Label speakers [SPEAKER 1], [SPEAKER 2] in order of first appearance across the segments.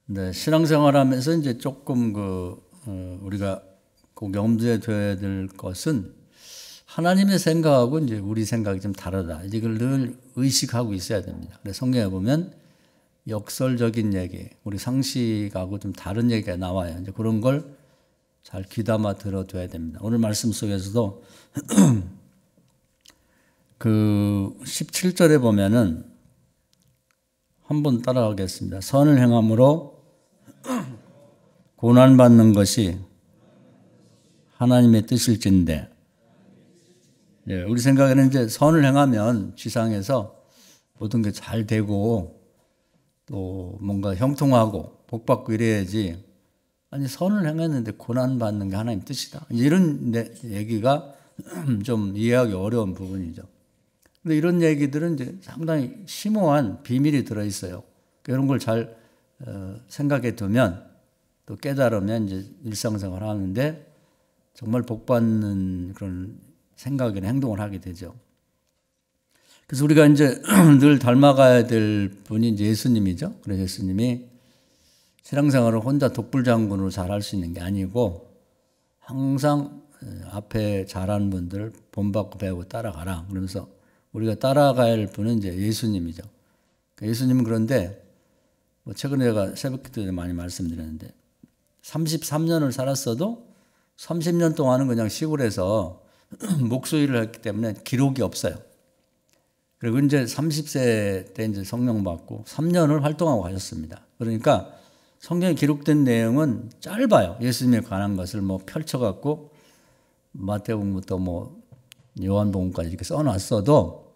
[SPEAKER 1] 네, 신앙생활하면서 이제 조금 우리가 꼭 염두에 둬야 될 것은 하나님의 생각하고 이제 우리 생각이 좀 다르다. 이걸 늘 의식하고 있어야 됩니다. 그래서 성경에 보면 역설적인 얘기, 우리 상식하고 좀 다른 얘기가 나와요. 이제 그런 걸 잘 귀담아 들어둬야 됩니다. 오늘 말씀 속에서도 그 17절에 보면은 한번 따라가겠습니다. 선을 행함으로 고난받는 것이 하나님의 뜻일진데, 네, 우리 생각에는 이제 선을 행하면 지상에서 모든 게 잘 되고 또 뭔가 형통하고 복받고 이래야지, 아니 선을 행했는데 고난받는 게 하나님 뜻이다, 이런 얘기가 좀 이해하기 어려운 부분이죠. 근데 이런 얘기들은 이제 상당히 심오한 비밀이 들어있어요. 이런 걸 잘 생각해 두면 또 깨달으면 이제 일상생활 하는데 정말 복받는 그런 생각이나 행동을 하게 되죠. 그래서 우리가 이제 늘 닮아가야 될 분이 이제 예수님이죠. 그래서 예수님이 신앙생활을 혼자 독불장군으로 잘 할 수 있는 게 아니고 항상 앞에 잘하는 분들 본받고 배우고 따라가라. 그러면서 우리가 따라가야 할 분은 이제 예수님이죠. 예수님은 그런데 최근에 제가 새벽기도 때 많이 말씀드렸는데 33년을 살았어도 30년 동안은 그냥 시골에서 목소리를 했기 때문에 기록이 없어요. 그리고 이제 30세 때 이제 성령 받고 3년을 활동하고 가셨습니다. 그러니까 성경에 기록된 내용은 짧아요. 예수님에 관한 것을 뭐 펼쳐갖고 마태복음부터 뭐 요한복음까지 이렇게 써놨어도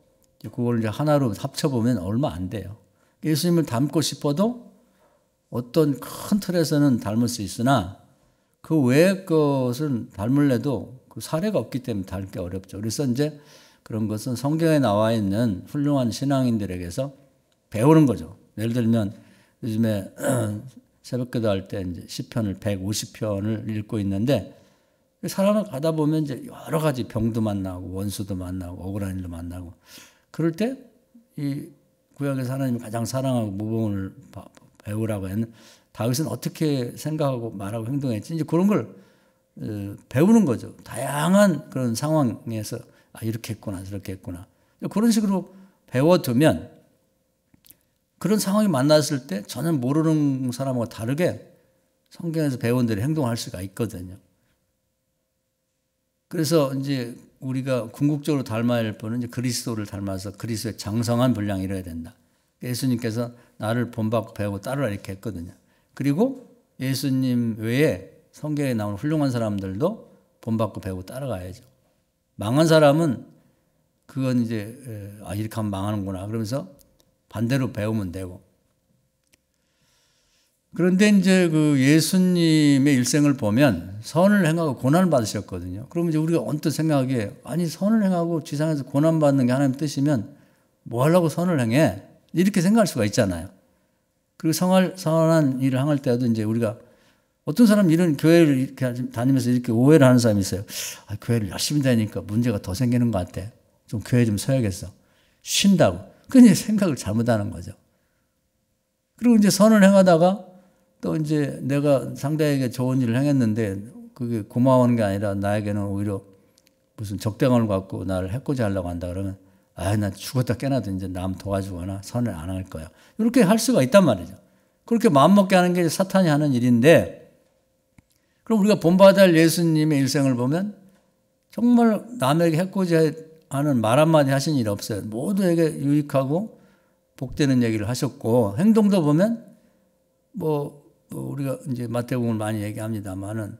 [SPEAKER 1] 그걸 이제 하나로 합쳐보면 얼마 안 돼요. 예수님을 닮고 싶어도 어떤 큰 틀에서는 닮을 수 있으나 그 외의 것은 닮을래도 그 사례가 없기 때문에 닮기 어렵죠. 그래서 이제 그런 것은 성경에 나와 있는 훌륭한 신앙인들에게서 배우는 거죠. 예를 들면 요즘에 새벽기도 할 때 이제 시편을 150편을 읽고 있는데 사람을 가다 보면 이제 여러 가지 병도 만나고 원수도 만나고 억울한 일도 만나고 그럴 때 이 구약에서 하나님이 가장 사랑하고 모범을 배우라고 했는 다윗은 어떻게 생각하고 말하고 행동했지, 이제 그런 걸 배우는 거죠. 다양한 그런 상황에서 이렇게 했구나 저렇게 했구나 그런 식으로 배워두면 그런 상황이 만났을 때 전혀 모르는 사람하고 다르게 성경에서 배운 대로 행동할 수가 있거든요. 그래서 이제 우리가 궁극적으로 닮아야 할 분은 이제 그리스도를 닮아서 그리스도의 장성한 분량이 이뤄야 된다. 예수님께서 나를 본받고 배우고 따르라 이렇게 했거든요. 그리고 예수님 외에 성경에 나오는 훌륭한 사람들도 본받고 배우고 따라가야죠. 망한 사람은 그건 이제 이렇게 하면 망하는구나 그러면서 반대로 배우면 되고. 그런데 이제 그 예수님의 일생을 보면 선을 행하고 고난을 받으셨거든요. 그러면 이제 우리가 언뜻 생각하기에 아니 선을 행하고 지상에서 고난 받는 게 하나님 뜻이면 뭐 하려고 선을 행해? 이렇게 생각할 수가 있잖아요. 그리고 선한 일을 행할 때도 이제 우리가 어떤 사람 이런 교회를 이렇게 다니면서 이렇게 오해를 하는 사람이 있어요. 교회를 열심히 다니니까 문제가 더 생기는 것 같아. 좀 교회 좀 서야겠어. 쉰다고. 그냥 생각을 잘못하는 거죠. 그리고 이제 선을 행하다가 또 이제 내가 상대에게 좋은 일을 행했는데 그게 고마워하는 게 아니라 나에게는 오히려 무슨 적대감을 갖고 나를 해코지 하려고 한다 그러면 나 죽었다 깨나도 이제 남 도와주거나 선을 안 할 거야. 이렇게 할 수가 있단 말이죠. 그렇게 마음먹게 하는 게 사탄이 하는 일인데, 그럼 우리가 본받아야 할 예수님의 일생을 보면 정말 남에게 해코지 하는 말 한마디 하신 일이 없어요. 모두에게 유익하고 복되는 얘기를 하셨고, 행동도 보면 우리가 이제 마태복음을 많이 얘기합니다만은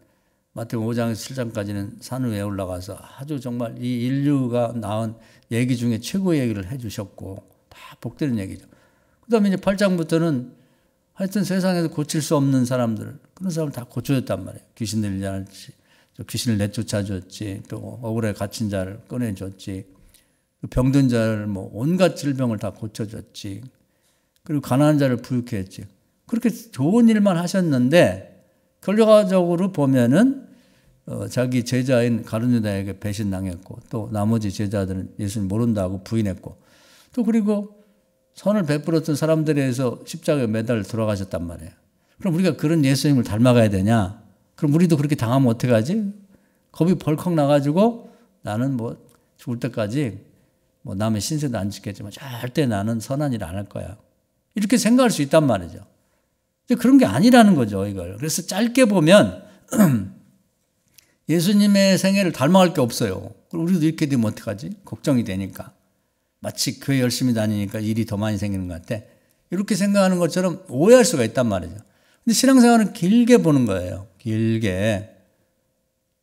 [SPEAKER 1] 마태복음 5장에서 7장까지는 산 위에 올라가서 아주 정말 이 인류가 낳은 얘기 중에 최고의 얘기를 해주셨고 다 복되는 얘기죠. 그 다음에 이제 8장부터는 하여튼 세상에서 고칠 수 없는 사람들, 그런 사람을 다 고쳐줬단 말이에요. 귀신 들리지 않았지, 귀신을 내쫓아줬지, 또 억울에 갇힌 자를 꺼내줬지, 병든 자를 온갖 질병을 다 고쳐줬지, 그리고 가난한 자를 부유케 했지. 그렇게 좋은 일만 하셨는데 결과적으로 보면은 자기 제자인 가룟유다에게 배신당했고 또 나머지 제자들은 예수님 모른다고 부인했고 또 그리고 선을 베풀었던 사람들에 의해서 십자가에 매달려 돌아가셨단 말이에요. 그럼 우리가 그런 예수님을 닮아가야 되냐? 그럼 우리도 그렇게 당하면 어떡하지? 겁이 벌컥 나가지고 나는 뭐 죽을 때까지 뭐 남의 신세도 안 지켰지만 절대 나는 선한 일 안 할 거야. 이렇게 생각할 수 있단 말이죠. 근데 그런 게 아니라는 거죠, 이걸. 그래서 짧게 보면 예수님의 생애를 닮아갈 게 없어요. 우리도 이렇게 되면 어떡하지? 걱정이 되니까. 마치 교회 열심히 다니니까 일이 더 많이 생기는 것 같아. 이렇게 생각하는 것처럼 오해할 수가 있단 말이죠. 근데 신앙생활은 길게 보는 거예요. 길게.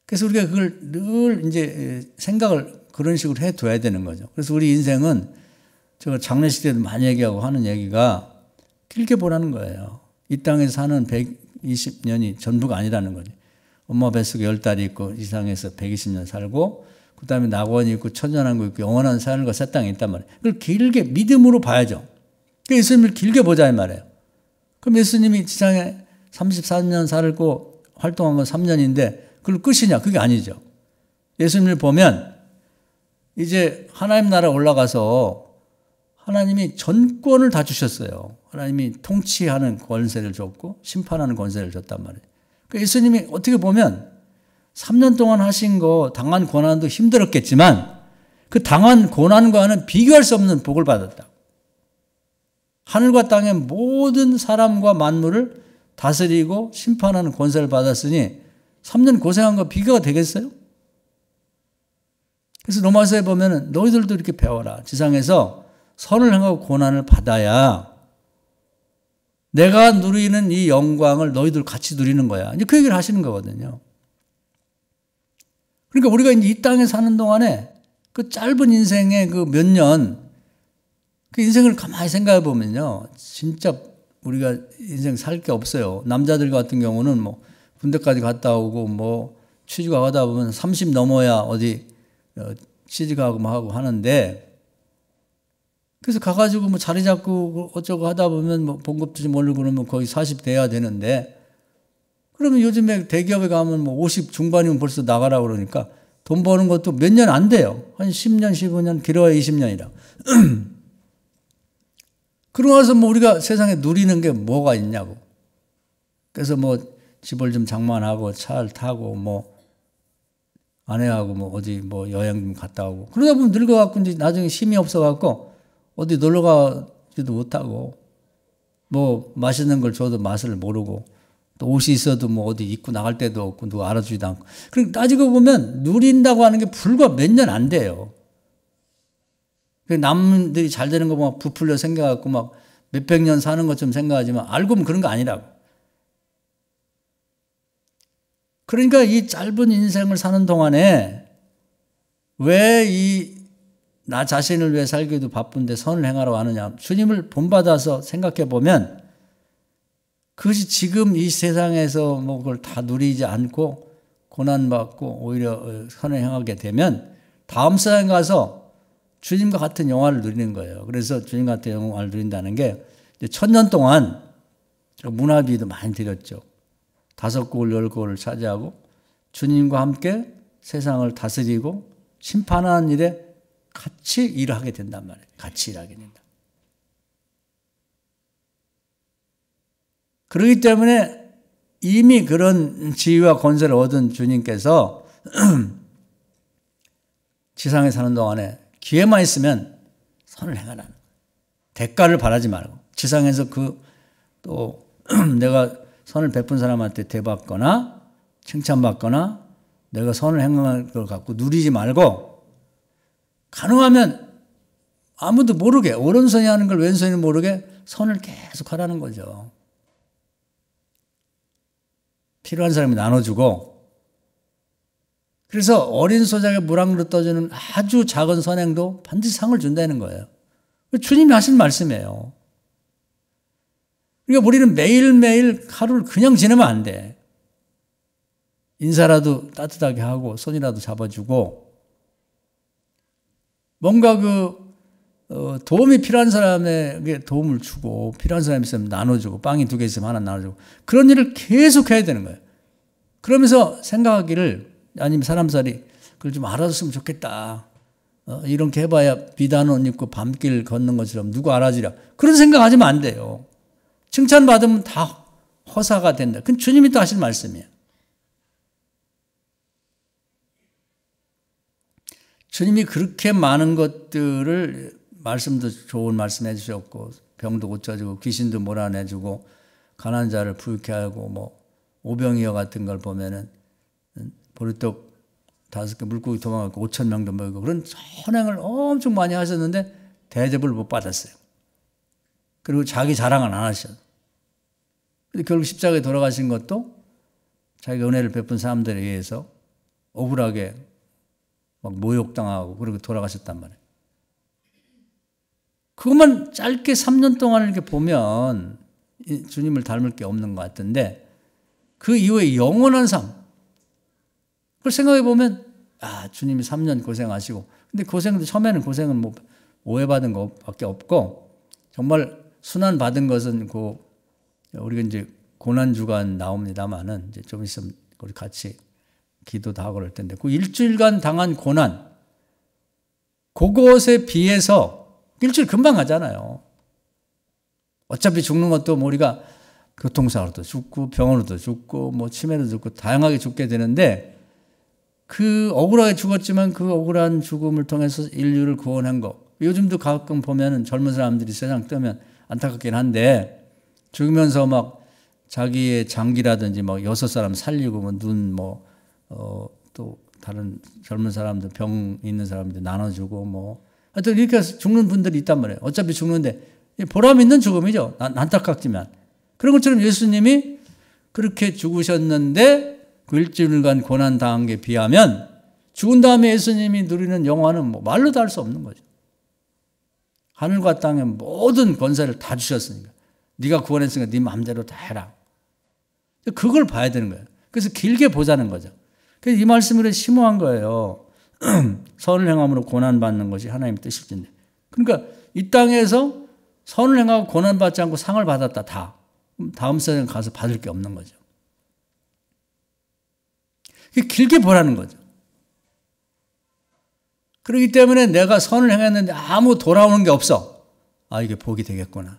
[SPEAKER 1] 그래서 우리가 그걸 늘 이제 생각을 그런 식으로 해둬야 되는 거죠. 그래서 우리 인생은 제가 장례식 때도 많이 얘기하고 하는 얘기가 길게 보라는 거예요. 이 땅에서 사는 120년이 전부가 아니라는 거죠. 엄마 뱃속에 10달이 있고 이 세상에서 120년 살고 그 다음에 낙원이 있고 천년왕국 있고 영원한 삶과 새 땅이 있단 말이에요. 그걸 길게 믿음으로 봐야죠. 예수님을 길게 보자 이 말이에요. 그럼 예수님이 지상에 34년 살고 활동한 건 3년인데 그걸 끝이냐? 그게 아니죠. 예수님을 보면 이제 하나님 나라 올라가서 하나님이 전권을 다 주셨어요. 하나님이 통치하는 권세를 줬고 심판하는 권세를 줬단 말이에요. 그러니까 예수님이 어떻게 보면 3년 동안 하신 거 당한 고난도 힘들었겠지만 그 당한 고난과는 비교할 수 없는 복을 받았다. 하늘과 땅의 모든 사람과 만물을 다스리고 심판하는 권세를 받았으니 3년 고생한 거 비교가 되겠어요? 그래서 로마서에 보면은 너희들도 이렇게 배워라. 지상에서 선을 행하고 고난을 받아야 내가 누리는 이 영광을 너희들 같이 누리는 거야. 이제 그 얘기를 하시는 거거든요. 그러니까 우리가 이제 이 땅에 사는 동안에 그 짧은 인생의 그 몇 년, 그 인생을 가만히 생각해 보면요. 진짜 우리가 인생 살 게 없어요. 남자들 같은 경우는 뭐 군대까지 갔다 오고 뭐 취직하고 하다 보면 30 넘어야 어디 취직하고 뭐 하고 하는데 그래서 가가지고 뭐 자리 잡고 어쩌고 하다 보면 뭐 봉급도 좀 올리고 그러면 거의 40 돼야 되는데 그러면 요즘에 대기업에 가면 뭐 50 중반이면 벌써 나가라 그러니까 돈 버는 것도 몇 년 안 돼요. 한 10년, 15년, 길어야 20년이라. 그러고 나서 뭐 우리가 세상에 누리는 게 뭐가 있냐고. 그래서 뭐 집을 좀 장만하고 차를 타고 뭐 아내하고 뭐 어디 뭐 여행 좀 갔다 오고 그러다 보면 늙어갖고 이제 나중에 힘이 없어갖고 어디 놀러 가지도 못하고 뭐 맛있는 걸 줘도 맛을 모르고 또 옷이 있어도 뭐 어디 입고 나갈 데도 없고 누가 알아주지도 않고 그리고 따지고 보면 누린다고 하는 게 불과 몇 년 안 돼요. 남들이 잘 되는 거 막 부풀려 생겨갖고 막 몇백 년 사는 것처럼 생각하지만 알고 보면 그런 거 아니라고. 그러니까 이 짧은 인생을 사는 동안에 왜 나 자신을 위해 살기도 바쁜데 선을 행하러 하느냐. 주님을 본받아서 생각해 보면 그것이 지금 이 세상에서 뭐 그걸 다 누리지 않고 고난받고 오히려 선을 행하게 되면 다음 세상에 가서 주님과 같은 영화를 누리는 거예요. 그래서 주님 같은 영화를 누린다는 게 1000년 동안 문화비도 많이 드렸죠. 5곡을 10곡을 차지하고 주님과 함께 세상을 다스리고 심판하는 일에 같이 일하게 된단 말이에요. 같이 일하게 된다. 그렇기 때문에 이미 그런 지위와 권세를 얻은 주님께서 지상에 사는 동안에 기회만 있으면 선을 행하라는 거예요. 대가를 바라지 말고 지상에서 또 내가 선을 베푼 사람한테 대받거나 칭찬받거나 내가 선을 행할 걸 갖고 누리지 말고 가능하면 아무도 모르게 오른손이 하는 걸 왼손이 모르게 선을 계속 하라는 거죠. 필요한 사람이 나눠주고 그래서 어린 소작에 물 한 그릇 떠주는 아주 작은 선행도 반드시 상을 준다는 거예요. 주님이 하신 말씀이에요. 그러니까 우리는 매일매일 하루를 그냥 지내면 안 돼. 인사라도 따뜻하게 하고 손이라도 잡아주고 뭔가 도움이 필요한 사람에게 도움을 주고 필요한 사람이 있으면 나눠주고 빵이 2개 있으면 하나 나눠주고 그런 일을 계속 해야 되는 거예요. 그러면서 생각하기를 아니면 사람살이 그걸 좀 알아줬으면 좋겠다. 이렇게 해봐야 비단 옷 입고 밤길 걷는 것처럼 누구 알아주랴. 그런 생각하지면 안 돼요. 칭찬받으면 다 허사가 된다. 그건 주님이 또 하실 말씀이에요. 주님이 그렇게 많은 것들을 말씀도 좋은 말씀 해주셨고 병도 고쳐주고 귀신도 몰아내주고 가난한 자를 부유케 하고 뭐 오병이어 같은 걸 보면은 보리떡 5개 물고기 도망가고 5,000명도 먹이고 그런 선행을 엄청 많이 하셨는데 대접을 못 받았어요. 그리고 자기 자랑을 안 하셨어요. 근데 결국 십자가에 돌아가신 것도 자기가 은혜를 베푼 사람들에 의해서 억울하게 막 모욕당하고 그러고 돌아가셨단 말이에요. 그것만 짧게 3년 동안 이렇게 보면 주님을 닮을 게 없는 것 같은데 그 이후에 영원한 삶 그걸 생각해 보면 주님이 3년 고생하시고 근데 고생도 처음에는 고생은 뭐 오해받은 것밖에 없고 정말 순환 받은 것은 우리가 이제 고난주간 나옵니다만은 이제 좀 있으면 우리 같이 기도도 하고 그럴 텐데 그 일주일간 당한 고난 그것에 비해서 일주일 금방 가잖아요. 어차피 죽는 것도 뭐 우리가 교통사고로도 죽고 병원으로도 죽고 뭐 치매로 죽고 다양하게 죽게 되는데 그 억울하게 죽었지만 그 억울한 죽음을 통해서 인류를 구원한 거 요즘도 가끔 보면은 젊은 사람들이 세상 뜨면 안타깝긴 한데 죽으면서 막 자기의 장기라든지 막 6사람 살리고 뭐 눈 또 다른 젊은 사람들 병 있는 사람들 나눠주고 뭐 하여튼 이렇게 해서 죽는 분들이 있단 말이에요. 어차피 죽는데 보람 있는 죽음이죠. 안타깝지만 그런 것처럼 예수님이 그렇게 죽으셨는데 그 일주일간 고난 당한 게 비하면 죽은 다음에 예수님이 누리는 영화는 뭐 말로도 할 수 없는 거죠. 하늘과 땅의 모든 권세를 다 주셨으니까 네가 구원했으니까 네 마음대로 다 해라. 그걸 봐야 되는 거예요. 그래서 길게 보자는 거죠. 그래서 이 말씀을 심오한 거예요. 선을 행함으로 고난받는 것이 하나님의 뜻일진데. 그러니까 이 땅에서 선을 행하고 고난받지 않고 상을 받았다 다. 다음 세상에 가서 받을 게 없는 거죠. 길게 보라는 거죠. 그렇기 때문에 내가 선을 행했는데 아무 돌아오는 게 없어. 이게 복이 되겠구나.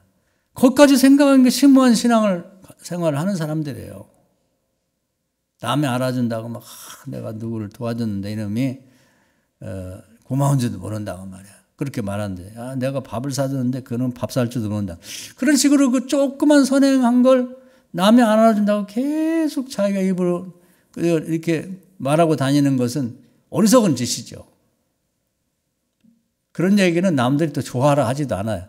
[SPEAKER 1] 거기까지 생각하는 게 심오한 생활을 하는 사람들이에요. 남이 알아준다고 막 내가 누구를 도와줬는데 이놈이 고마운지도 모른다고 말이야. 그렇게 말하는데 내가 밥을 사줬는데 그는 밥 살 줄도 모른다. 그런 식으로 그 조그만 선행한 걸 남이 안 알아준다고 계속 자기가 입으로 이렇게 말하고 다니는 것은 어리석은 짓이죠. 그런 얘기는 남들이 또 좋아하라 하지도 않아요.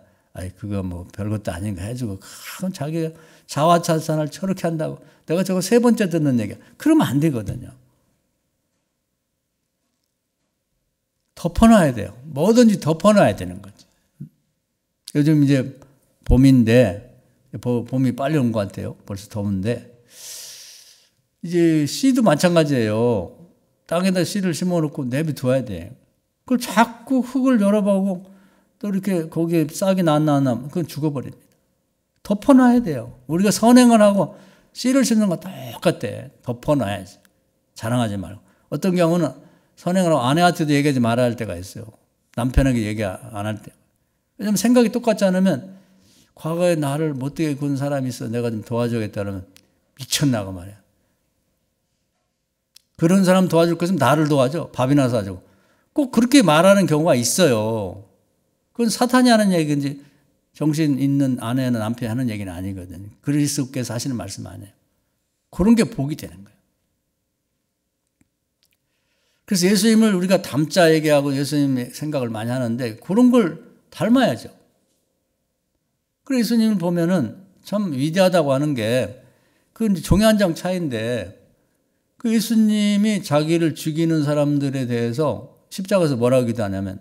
[SPEAKER 1] 그거 뭐 별것도 아닌가 해주고 그건 자기가 자화자찬을 저렇게 한다고 내가 저거 3번째 듣는 얘기야. 그러면 안 되거든요. 덮어놔야 돼요. 뭐든지 덮어놔야 되는 거지. 요즘 이제 봄인데 봄이 빨리 온 것 같아요. 벌써 더운데 이제 씨도 마찬가지예요. 땅에다 씨를 심어놓고 내비둬야 돼. 그걸 자꾸 흙을 열어보고 또 이렇게 거기에 싹이 났나 그건 죽어버립니다. 덮어놔야 돼요. 우리가 선행을 하고 씨를 심는 거 똑같아. 덮어놔야지. 자랑하지 말고. 어떤 경우는 선행을 하고 아내한테도 얘기하지 말아야 할 때가 있어요. 남편에게 얘기 안 할 때. 왜냐면 생각이 똑같지 않으면 과거에 나를 못되게 군 사람이 있어 내가 좀 도와줘야겠다 그러면 미쳤나고 말이야. 그런 사람 도와줄 것이면 나를 도와줘. 밥이나 사주고. 꼭 그렇게 말하는 경우가 있어요. 그건 사탄이 하는 얘기인지 정신 있는 아내나 남편이 하는 얘기는 아니거든요. 그리스도께서 하시는 말씀 아니에요. 그런 게 복이 되는 거예요. 그래서 예수님을 우리가 닮자 얘기하고 예수님의 생각을 많이 하는데 그런 걸 닮아야죠. 그래서 예수님을 보면은 참 위대하다고 하는 게 그건 종이 한 장 차이인데 그 예수님이 자기를 죽이는 사람들에 대해서 십자가에서 뭐라고 기도하냐면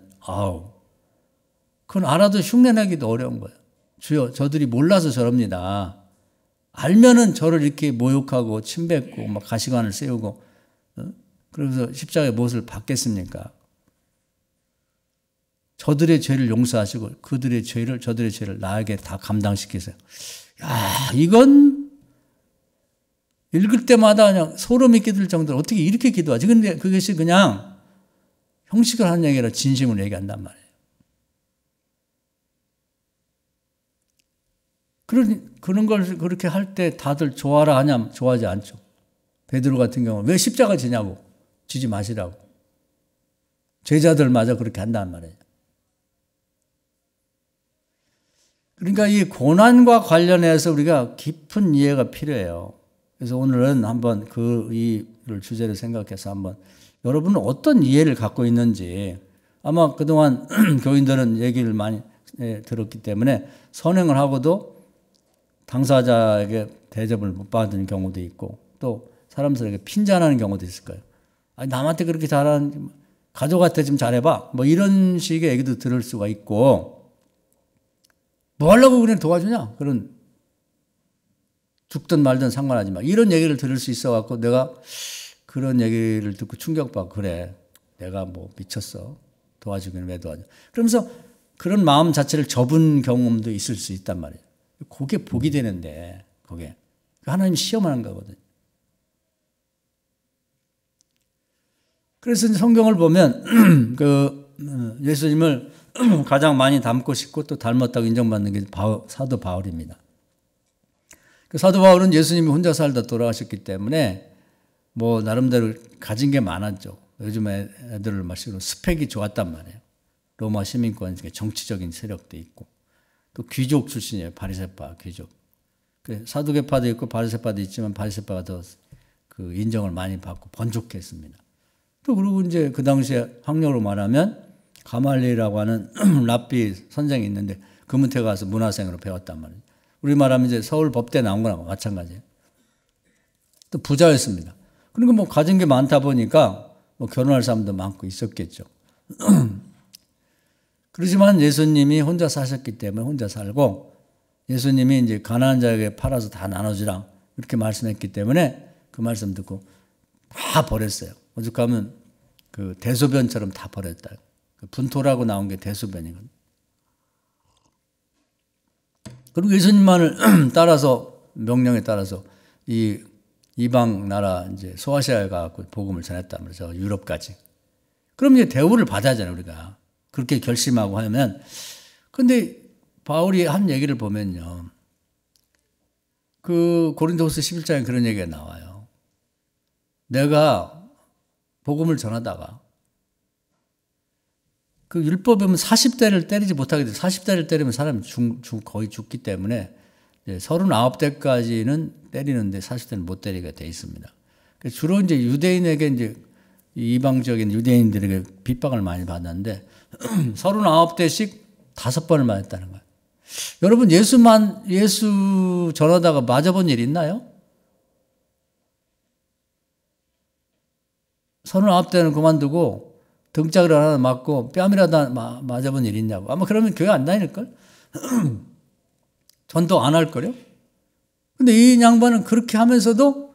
[SPEAKER 1] 그건 알아도 흉내내기도 어려운 거예요. 주여 저들이 몰라서 저럽니다. 알면은 저를 이렇게 모욕하고 침뱉고 막 가시관을 세우고 그래서 십자가에 무엇을 받겠습니까? 저들의 죄를 용서하시고 저들의 죄를 나에게 다 감당시키세요. 이건 읽을 때마다 그냥 소름이 끼들 정도로 어떻게 이렇게 기도하지? 근데 그것이 그냥 형식을 하는 얘기라 진심으로 얘기한단 말이에요. 그런 걸 그렇게 할 때 다들 좋아라 하냐, 좋아하지 않죠. 베드로 같은 경우는 왜 십자가 지냐고. 지지 마시라고. 제자들마저 그렇게 한단 말이에요. 그러니까 이 고난과 관련해서 우리가 깊은 이해가 필요해요. 그래서 오늘은 한번 이를 주제를 생각해서 한번 여러분은 어떤 이해를 갖고 있는지, 아마 그동안 교인들은 얘기를 많이 들었기 때문에 선행을 하고도 당사자에게 대접을 못 받은 경우도 있고 또 사람들에게 핀잔하는 경우도 있을 거예요. 아니, 남한테 그렇게 잘하는, 가족한테 좀 잘해봐. 뭐 이런 식의 얘기도 들을 수가 있고, 뭐 하려고 그냥 도와주냐? 그런, 죽든 말든 상관하지 마. 이런 얘기를 들을 수 있어갖고 내가 그런 얘기를 듣고 충격받고, 그래, 내가 뭐 미쳤어. 도와주기는 왜 도와줘. 그러면서 그런 마음 자체를 접은 경험도 있을 수 있단 말이에요. 그게 복이 되는데, 그게. 하나님 시험하는 거거든요. 그래서 성경을 보면, 예수님을 가장 많이 닮고 싶고 또 닮았다고 인정받는 게 사도 바울입니다. 사도 바울은 예수님이 혼자 살다 돌아가셨기 때문에 뭐 나름대로 가진 게 많았죠. 요즘 애들을 말식으로 스펙이 좋았단 말이에요. 로마 시민권 중에 정치적인 세력도 있고 또 귀족 출신이에요. 바리새파 귀족. 사두개파도 있고 바리새파도 있지만 바리새파가 더 그 인정을 많이 받고 번족했습니다. 또 그리고 이제 그 당시에 학력으로 말하면 가말리엘이라고 하는 랍비 선생이 있는데 그 문태 가서 문화생으로 배웠단 말이에요. 우리 말하면 이제 서울 법대 나온 거랑 마찬가지예요. 또 부자였습니다. 그러니까 뭐 가진 게 많다 보니까 뭐 결혼할 사람도 많고 있었겠죠. 그렇지만 예수님이 혼자 사셨기 때문에 혼자 살고 예수님이 이제 가난한 자에게 팔아서 다 나눠주라 이렇게 말씀했기 때문에 그 말씀 듣고 다 버렸어요. 오죽하면 그 대소변처럼 다 버렸다. 분토라고 나온 게 대소변이거든요. 그리고 예수님만을 따라서 명령에 따라서 이 이방 나라 이제 소아시아에 가고 복음을 전했단 말이죠. 유럽까지. 그럼 이제 대우를 받아야잖아요, 우리가. 그렇게 결심하고 하면. 근데 바울이 한 얘기를 보면요. 그 고린도후서 11장에 그런 얘기가 나와요. 내가 복음을 전하다가 그 율법에 보면 40대를 때리지 못하게 돼. 40대를 때리면 사람이 거의 죽기 때문에 39대까지는 때리는데 40대는 못 때리게 돼 있습니다. 주로 이제 유대인에게 이제 이방적인 유대인들에게 핍박을 많이 받았는데 39대씩 5번을 맞았다는 거예요. 여러분 예수 전하다가 맞아본 일 있나요? 39대는 그만두고 등짝을 하나 맞고 뺨이라도 맞아본 일 있냐고. 아마 그러면 교회 안 다닐걸? 전도 안 할걸요? 근데 이 양반은 그렇게 하면서도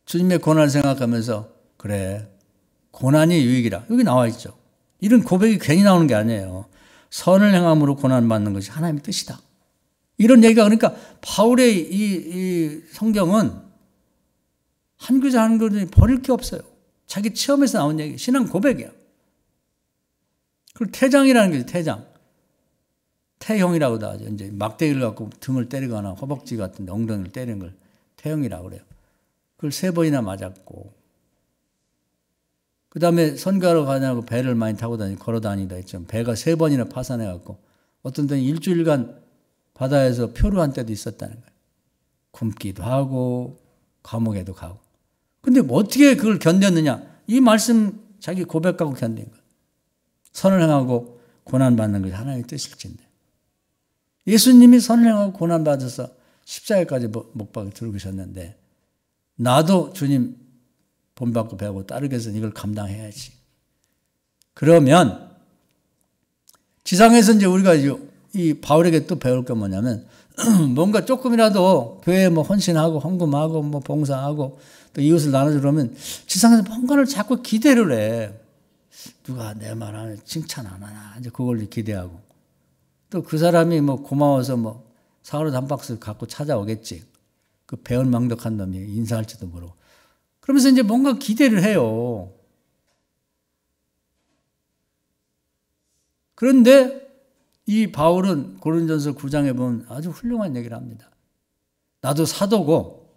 [SPEAKER 1] 주님의 고난을 생각하면서 그래, 고난이 유익이라. 여기 나와 있죠. 이런 고백이 괜히 나오는 게 아니에요. 선을 행함으로 고난받는 것이 하나님의 뜻이다. 이런 얘기가 그러니까 바울의 이 성경은 한 글자 한 글자 버릴 게 없어요. 자기 체험에서 나온 얘기, 신앙 고백이야. 그리고 태장이라는 게 태장. 태형이라고도 하죠. 이제 막대기를 갖고 등을 때리거나 허벅지 같은 데 엉덩이를 때리는 걸 태형이라고 그래요. 그걸 3번이나 맞았고. 그 다음에 선교하러 가냐고 배를 많이 타고 걸어 다니다 했죠. 배가 3번이나 파산해갖고 어떤 때는 일주일간 바다에서 표류한 때도 있었다는 거예요. 굶기도 하고 감옥에도 가고. 근데 뭐 어떻게 그걸 견뎠느냐? 이 말씀 자기 고백하고 견딘 거예요. 선을 행하고 고난받는 것이 하나님의 뜻일진데. 예수님이 선을 행하고 고난받아서 십자가까지 못 박아 들어오셨는데 나도 주님 본받고 배우고 따르기 위해서는 이걸 감당해야지. 그러면 지상에서 이제 우리가 이 바울에게 또 배울 게 뭐냐면 뭔가 조금이라도 교회에 뭐 헌신하고 헌금하고 뭐 봉사하고 또 이웃을 나눠주려면 지상에서 뭔가를 자꾸 기대를 해. 누가 내 말 하면 칭찬 안 하나. 이제 그걸 기대하고. 또 그 사람이 뭐 고마워서 뭐 사과로 한 박스 갖고 찾아오겠지. 그 배은망덕한 놈이 인사할지도 모르고. 그러면서 이제 뭔가 기대를 해요. 그런데 이 바울은 고린도전서 9장에 보면 아주 훌륭한 얘기를 합니다. 나도 사도고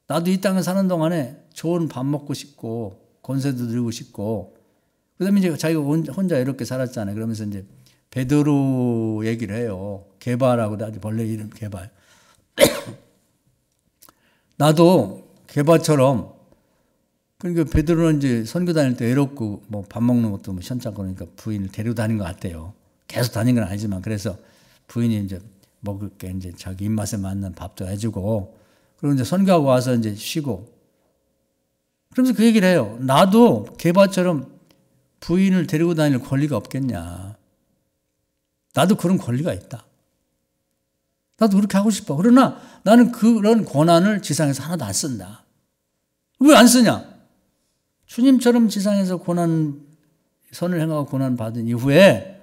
[SPEAKER 1] 나도 이 땅에 사는 동안에 좋은 밥 먹고 싶고 권세도 누리고 싶고 그다음에 이제 자기가 혼자 이렇게 살았잖아요. 그러면서 이제 베드로 얘기를 해요. 게바라고 아주 벌레 이름 게바. 나도 게바처럼 그러니까 베드로는 이제 선교 다닐 때 외롭고 뭐 밥 먹는 것도 뭐 시원찮고 그러니까 부인을 데리고 다닌 것 같아요. 계속 다닌 건 아니지만 그래서 부인이 이제 먹을 게 이제 자기 입맛에 맞는 밥도 해주고 그리고 이제 선교하고 와서 이제 쉬고 그러면서 그 얘기를 해요. 나도 게바처럼 부인을 데리고 다닐 권리가 없겠냐. 나도 그런 권리가 있다. 나도 그렇게 하고 싶어. 그러나 나는 그런 권한을 지상에서 하나도 안 쓴다. 왜 안 쓰냐? 주님처럼 지상에서 선을 행하고 고난 받은 이후에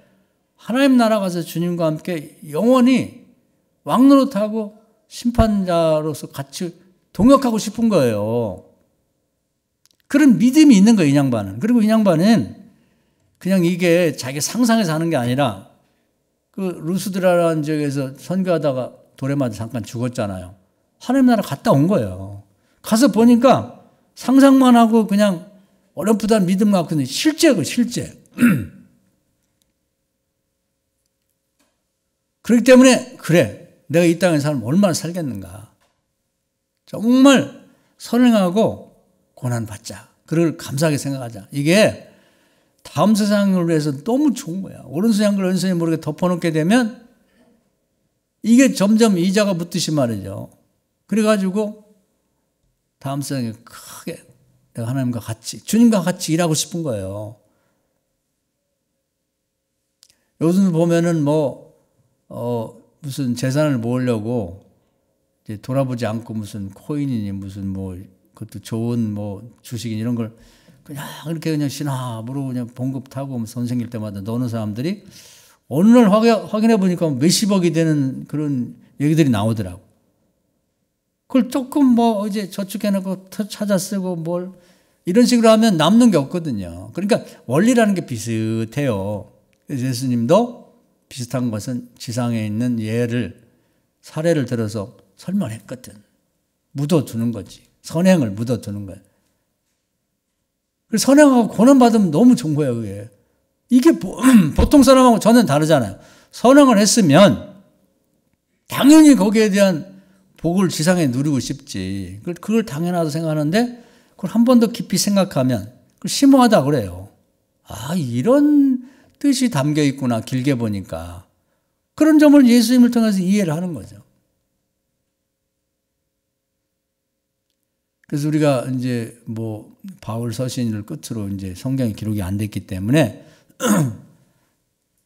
[SPEAKER 1] 하나님 나라 가서 주님과 함께 영원히 왕노릇하고 심판자로서 같이 동역하고 싶은 거예요. 그런 믿음이 있는 거예요, 이 양반은. 그리고 이 양반은 그냥 이게 자기 상상해서 하는 게 아니라 그 루스드라라는 지역에서 선교하다가 돌에 맞아 잠깐 죽었잖아요. 하나님 나라 갔다 온 거예요. 가서 보니까 상상만 하고 그냥 어렴풋한 믿음 갖고 있는데 실제고 실제. 그렇기 때문에 그래 내가 이 땅에 살면 얼마나 살겠는가. 정말 선행하고 고난받자. 그걸 감사하게 생각하자. 이게 다음 세상을 위해서 너무 좋은 거야. 오른손이 한 걸 왼손이 모르게 덮어놓게 되면 이게 점점 이자가 붙듯이 말이죠. 그래가지고 다음 세상에 크게 내가 하나님과 같이 주님과 같이 일하고 싶은 거예요. 요즘 보면은 무슨 재산을 모으려고 이제 돌아보지 않고 무슨 코인이니 무슨 그것도 좋은 주식인 이런 걸 그냥 이렇게 그냥 신압으로 그냥 봉급 타고 돈 생길 때마다 넣는 사람들이 어느 날 확인해 보니까 몇십억이 되는 그런 얘기들이 나오더라고. 그걸 조금 이제 저축해놓고 찾아 쓰고 이런 식으로 하면 남는 게 없거든요. 그러니까 원리라는 게 비슷해요. 그래서 예수님도 비슷한 것은 지상에 있는 사례를 들어서 설명했거든. 묻어두는 거지. 선행을 묻어두는 거예요. 선행하고 고난받으면 너무 좋은 거예요, 그게. 이게 보통 사람하고 전혀 다르잖아요. 선행을 했으면 당연히 거기에 대한 복을 지상에 누리고 싶지. 그걸 당연하다고 생각하는데 그걸 한 번 더 깊이 생각하면 그걸 심오하다 그래요. 아, 이런 뜻이 담겨 있구나, 길게 보니까. 그런 점을 예수님을 통해서 이해를 하는 거죠. 그래서 우리가 이제 바울 서신을 끝으로 이제 성경이 기록이 안 됐기 때문에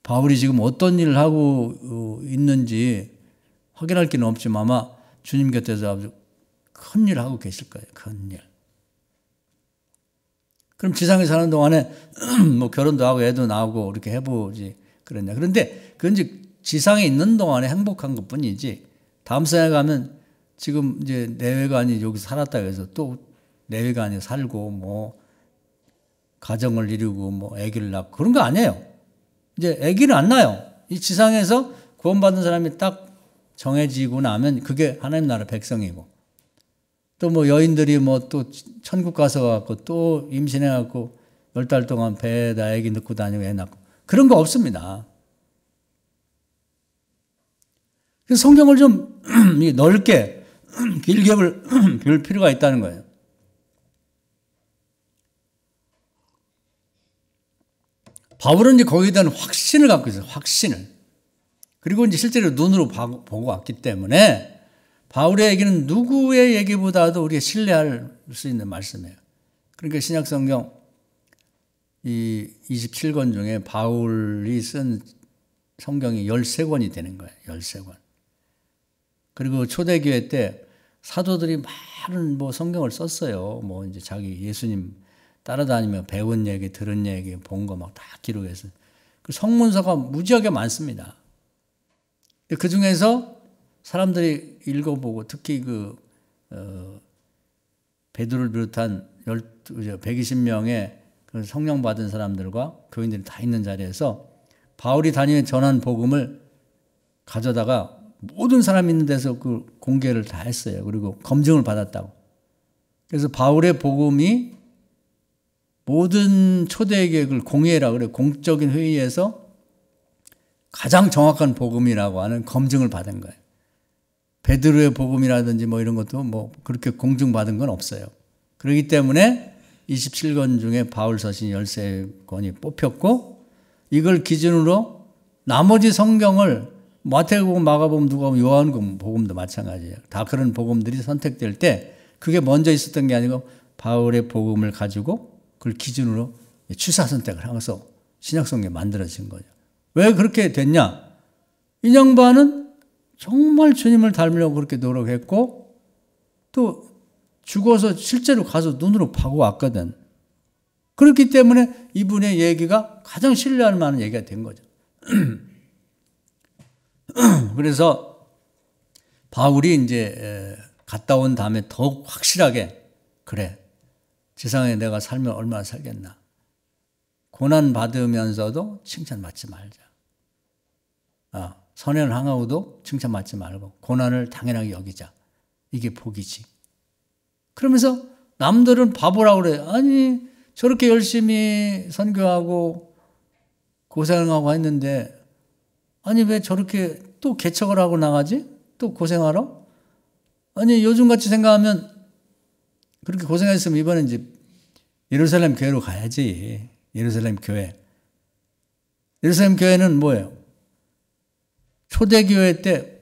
[SPEAKER 1] 바울이 지금 어떤 일을 하고 있는지 확인할 길은 없지만 아마 주님 곁에서 아주 큰 일을 하고 계실 거예요. 큰 일. 그럼 지상에 사는 동안에 결혼도 하고 애도 낳고 이렇게 해보지 그랬냐. 그런데 그건 이제 지상에 있는 동안에 행복한 것 뿐이지 다음 생에 가면 지금 이제 내외관이 여기 살았다 해서 또 내외관이 살고 가정을 이루고 아기를 낳고 그런 거 아니에요. 이제 아기는 안 낳아요. 이 지상에서 구원받은 사람이 딱 정해지고 나면 그게 하나님 나라 백성이고 또 여인들이 또 천국 가서 갖고 또 임신해 갖고 10달 동안 배에다 아기 넣고 다니고 애 낳고 그런 거 없습니다. 그래서 성경을 좀 넓게 길게 볼 필요가 있다는 거예요. 바울은 이제 거기에 대한 확신을 갖고 있어요. 확신을. 그리고 이제 실제로 눈으로 보고 왔기 때문에 바울의 얘기는 누구의 얘기보다도 우리가 신뢰할 수 있는 말씀이에요. 그러니까 신약성경 이 27권 중에 바울이 쓴 성경이 13권이 되는 거예요. 13권. 그리고 초대교회 때 사도들이 많은 성경을 썼어요. 이제 자기 예수님 따라다니며 배운 얘기, 들은 얘기, 본 거 다 기록해서. 그 성문서가 무지하게 많습니다. 그 중에서 사람들이 읽어보고 특히 베드로를 비롯한 120명의 그 성령 받은 사람들과 교인들이 다 있는 자리에서 바울이 다니며 전한 복음을 가져다가 모든 사람 있는 데서 그 공개를 다 했어요. 그리고 검증을 받았다고. 그래서 바울의 복음이 모든 초대교회를 공회라 그래요. 공적인 회의에서 가장 정확한 복음이라고 하는 검증을 받은 거예요. 베드로의 복음이라든지 뭐 이런 것도 뭐 그렇게 공증받은 건 없어요. 그렇기 때문에 27권 중에 바울 서신 13권이 뽑혔고, 이걸 기준으로 나머지 성경을 마태복음, 마가복음, 누가복음, 요한복음도 마찬가지예요. 다 그런 복음들이 선택될 때 그게 먼저 있었던 게 아니고 바울의 복음을 가지고 그걸 기준으로 취사 선택을 하면서 신약성경이 만들어진 거죠. 왜 그렇게 됐냐? 이 양반은 정말 주님을 닮으려고 그렇게 노력했고 또 죽어서 실제로 가서 눈으로 보고 왔거든. 그렇기 때문에 이분의 얘기가 가장 신뢰할 만한 얘기가 된 거죠. 그래서 바울이 이제 갔다 온 다음에 더욱 확실하게, 그래, 세상에 내가 살면 얼마나 살겠나. 고난 받으면서도 칭찬받지 말자. 선행을 항하고도 칭찬받지 말고 고난을 당연하게 여기자. 이게 복이지. 그러면서 남들은 바보라고 그래. 아니 저렇게 열심히 선교하고 고생하고 했는데 아니 왜 저렇게 또 개척을 하고 나가지? 또 고생하러? 아니 요즘같이 생각하면 그렇게 고생했으면 이번에 이제 예루살렘 교회로 가야지. 예루살렘 교회. 예루살렘 교회는 뭐예요? 초대교회 때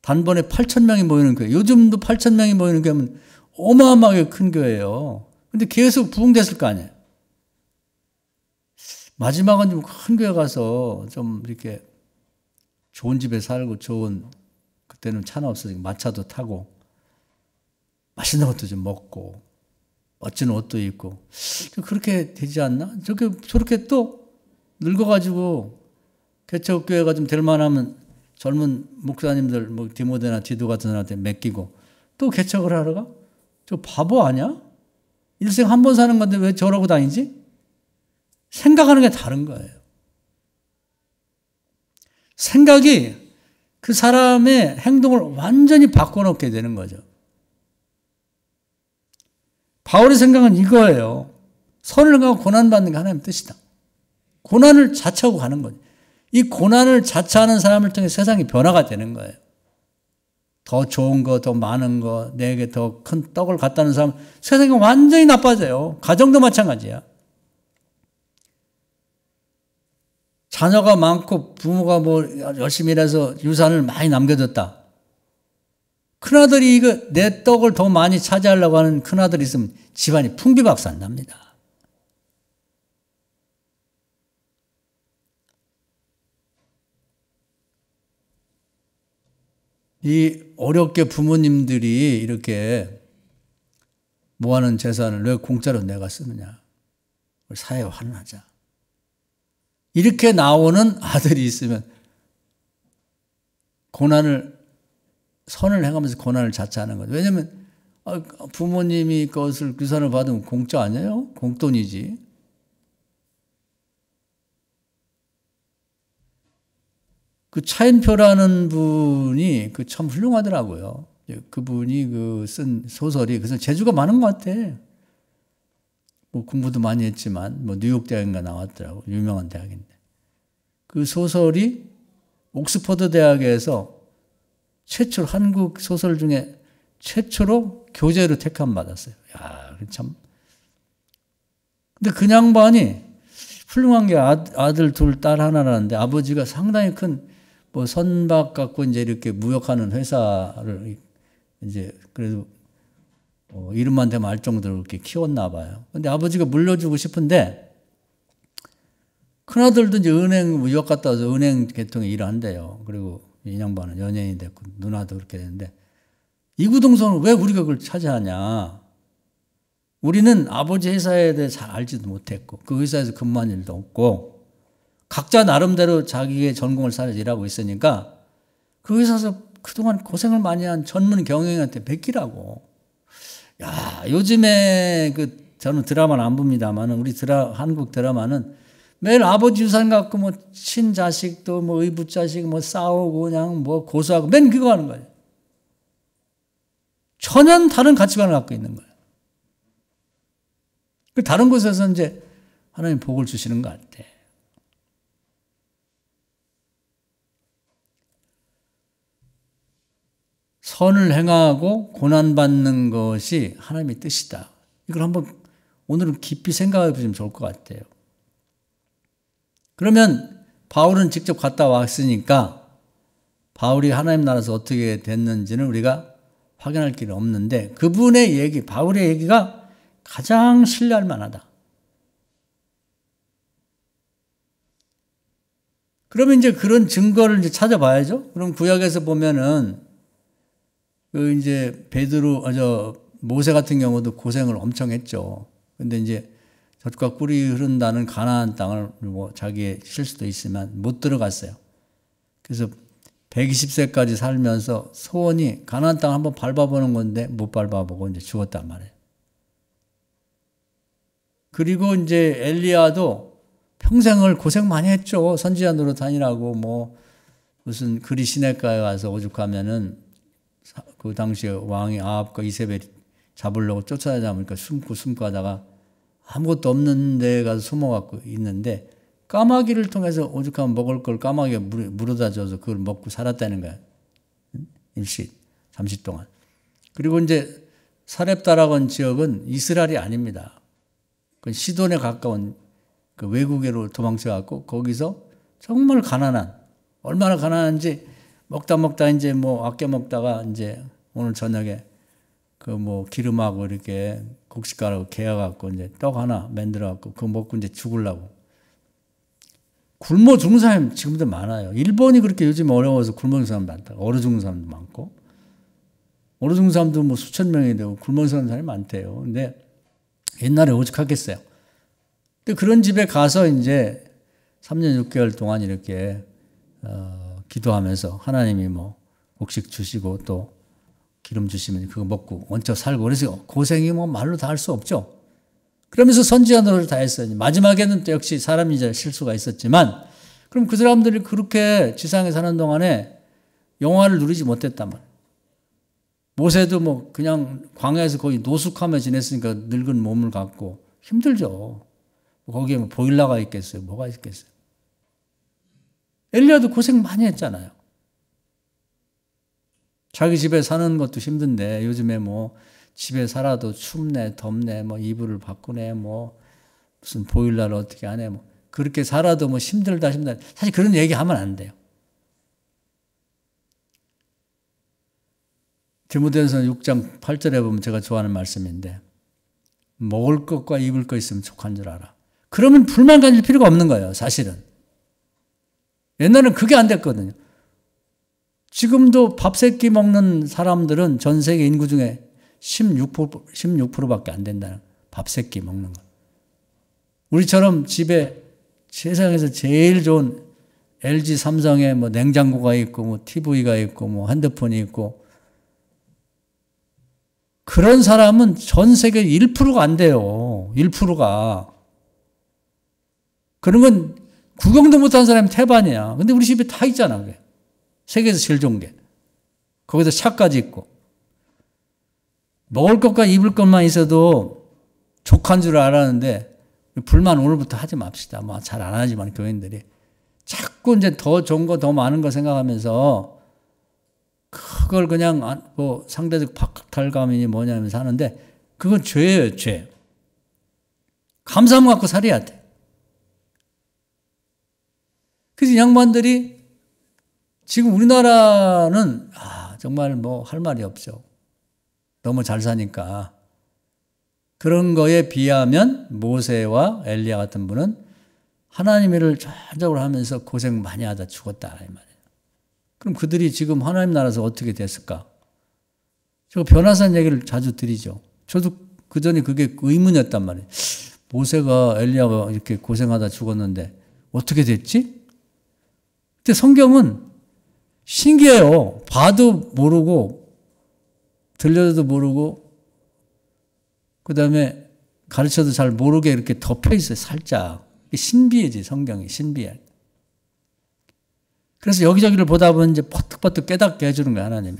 [SPEAKER 1] 단번에 8,000명이 모이는 교회. 요즘도 8,000명이 모이는 교회면 어마어마하게 큰 교회예요. 근데 계속 부흥됐을 거 아니에요. 마지막은 좀 큰 교회 가서 좀 이렇게 좋은 집에 살고 좋은, 그때는 차는 없어지고 마차도 타고 맛있는 것도 좀 먹고 멋진 옷도 입고 그렇게 되지 않나? 저렇게 또 늙어가지고 개척교회가 좀 될 만하면 젊은 목사님들 뭐 디모데나 디도 같은 사람한테 맡기고 또 개척을 하러 가? 저 바보 아니야? 일생 한 번 사는 건데 왜 저러고 다니지? 생각하는 게 다른 거예요. 생각이 그 사람의 행동을 완전히 바꿔놓게 되는 거죠. 바울의 생각은 이거예요. 선을 가고 고난받는 게 하나님의 뜻이다. 고난을 자처하고 가는 거죠. 이 고난을 자처하는 사람을 통해 세상이 변화가 되는 거예요. 더 좋은 거, 더 많은 거, 내게 더 큰 떡을 갖다 놓은 사람, 세상이 완전히 나빠져요. 가정도 마찬가지야. 자녀가 많고 부모가 뭐 열심히 일해서 유산을 많이 남겨줬다. 큰아들이 이거 내 떡을 더 많이 차지하려고 하는 큰아들이 있으면 집안이 풍비박산 납니다. 이 어렵게 부모님들이 이렇게 모아놓은 재산을 왜 공짜로 내가 쓰느냐. 사회에 환원하자. 이렇게 나오는 아들이 있으면 선을 행하면서 고난을 자처하는 거죠. 왜냐하면 부모님이 것을 유산을 받으면 공짜 아니에요? 공돈이지. 그 차인표라는 분이 참 훌륭하더라고요. 그분이 쓴 소설이, 그래서 재주가 많은 것 같아. 뭐 공부도 많이 했지만, 뭐 뉴욕 대학인가 나왔더라고. 유명한 대학인데. 그 소설이 옥스퍼드 대학에서 최초로, 한국 소설 중에 최초로 교재로 택함받았어요. 야, 참. 근데 그 양반이 훌륭한 게 아들 둘, 딸 하나라는데 아버지가 상당히 큰 뭐 선박 갖고 이제 이렇게 무역하는 회사를 이제 그래도 이름만 대면 알 정도로 이렇게 키웠나 봐요. 근데 아버지가 물려주고 싶은데 큰아들도 이제 은행 무역 갔다 와서 은행 계통에 일을 한대요. 그리고 이 양반은 연예인이 됐고 누나도 그렇게 됐는데 이구동성을 왜 우리가 그걸 차지하냐. 우리는 아버지 회사에 대해 잘 알지도 못했고 그 회사에서 근무한 일도 없고 각자 나름대로 자기의 전공을 살아서 일하고 있으니까 그 회사에서 그동안 고생을 많이 한 전문 경영인한테 베끼라고. 야, 요즘에 저는 드라마는 안 봅니다만 우리 한국 드라마는 매일 아버지 유산 갖고 뭐 친자식도 뭐 의붓자식 뭐 싸우고 그냥 뭐 고소하고 맨 그거 하는 거예요. 전혀 다른 가치관을 갖고 있는 거예요. 그 다른 곳에서 이제 하나님 복을 주시는 것 같아. 선을 행하고 고난받는 것이 하나님의 뜻이다. 이걸 한번 오늘은 깊이 생각해 보시면 좋을 것 같아요. 그러면 바울은 직접 갔다 왔으니까 바울이 하나님 나라에서 어떻게 됐는지는 우리가 확인할 길이 없는데 그분의 얘기, 바울의 얘기가 가장 신뢰할 만하다. 그러면 이제 그런 증거를 이제 찾아봐야죠. 그럼 구약에서 보면은 그 이제 모세 같은 경우도 고생을 엄청 했죠. 근데 이제 젖과 꿀이 흐른다는 가나안 땅을 뭐 자기의 실수도 있지만 못 들어갔어요. 그래서 120세까지 살면서 소원이 가나안 땅 한번 밟아보는 건데 못 밟아보고 이제 죽었단 말이에요. 그리고 이제 엘리야도 평생을 고생 많이 했죠. 선지자 노릇하느라고 뭐 무슨 그리 시내가에 가서 오죽하면은 그 당시에 왕이 아합과 이세벨이 잡으려고 쫓아다니니까 숨고 하다가 아무것도 없는 데 가서 숨어갖고 있는데 까마귀를 통해서 오죽하면 먹을 걸 까마귀가 물어다 줘서 그걸 먹고 살았다는 거야. 잠시 동안. 그리고 이제 사렙다라고 지역은 이스라엘이 아닙니다. 그 시돈에 가까운 그 외국으로 도망쳐갖고 거기서 정말 가난한, 얼마나 가난한지 먹다 이제 뭐 아껴 먹다가 이제 오늘 저녁에 그 뭐 기름하고 이렇게 곡식가루 개어갖고 이제 떡 하나 만들어갖고 그거 먹고 이제 죽으려고. 굶어 죽는 사람이 지금도 많아요. 일본이 그렇게 요즘 어려워서 굶어 죽는 사람 많다. 얼어 죽는 사람도 많고. 얼어 죽는 사람도 뭐 수천 명이 되고 굶어 죽는 사람이 많대요. 근데 옛날에 오죽하겠어요. 근데 그런 집에 가서 이제 3년 6개월 동안 이렇게 기도하면서 하나님이 뭐 곡식 주시고 또 기름 주시면 그거 먹고 얹혀 살고 그래서 고생이 뭐 말로 다 할 수 없죠. 그러면서 선지자 노릇을 다 했어요. 마지막에는 또 역시 사람이 이제 실수가 있었지만 그럼 그 사람들이 그렇게 지상에 사는 동안에 영화를 누리지 못했단 말이에요. 모세도 뭐 그냥 광야에서 거의 노숙하며 지냈으니까 늙은 몸을 갖고 힘들죠. 거기에 뭐 보일러가 있겠어요. 뭐가 있겠어요. 엘리야도 고생 많이 했잖아요. 자기 집에 사는 것도 힘든데 요즘에 뭐 집에 살아도 춥네, 덥네, 뭐 이불을 바꾸네, 뭐 무슨 보일러를 어떻게 하네, 뭐 그렇게 살아도 뭐 힘들다. 사실 그런 얘기하면 안 돼요. 디모데전서 6장 8절에 보면 제가 좋아하는 말씀인데 먹을 것과 입을 것 있으면 족한 줄 알아. 그러면 불만 가질 필요가 없는 거예요. 사실은. 옛날에는 그게 안 됐거든요. 지금도 밥 세 끼 먹는 사람들은 전 세계 인구 중에 16%밖에 안 된다는 밥 세 끼 먹는 거. 우리처럼 집에 세상에서 제일 좋은 LG 삼성에 뭐 냉장고가 있고 뭐 TV가 있고 뭐 핸드폰이 있고 그런 사람은 전 세계 1%가 안 돼요. 1%가. 그런 건 구경도 못하는 사람이 태반이야. 근데 우리 집에 다 있잖아. 그게. 세계에서 제일 좋은 게. 거기다 차까지 있고. 먹을 것과 입을 것만 있어도 족한 줄 알았는데 불만 오늘부터 하지 맙시다. 뭐 잘 안 하지만 교인들이. 자꾸 이제 더 좋은 거 더 많은 거 생각하면서 그걸 그냥 뭐 상대적 박탈감이니 뭐냐면서 하는데 그건 죄예요. 죄. 감사함 갖고 살아야 돼. 그래서 양반들이 지금 우리나라는 정말 뭐 할 말이 없죠. 너무 잘 사니까. 그런 거에 비하면 모세와 엘리야 같은 분은 하나님 일을 전적으로 하면서 고생 많이 하다 죽었다 이 말이에요. 그럼 그들이 지금 하나님 나라에서 어떻게 됐을까? 제가 변화산 얘기를 자주 드리죠. 저도 그전에 그게 의문이었단 말이에요. 모세가 엘리야가 이렇게 고생하다 죽었는데 어떻게 됐지? 근데 성경은 신기해요. 봐도 모르고 들려도 모르고 그 다음에 가르쳐도 잘 모르게 이렇게 덮여 있어요. 살짝. 신비해지, 성경이 신비해. 그래서 여기저기를 보다 보면 이제 퍼뜩퍼뜩 깨닫게 해주는 거야, 하나님이.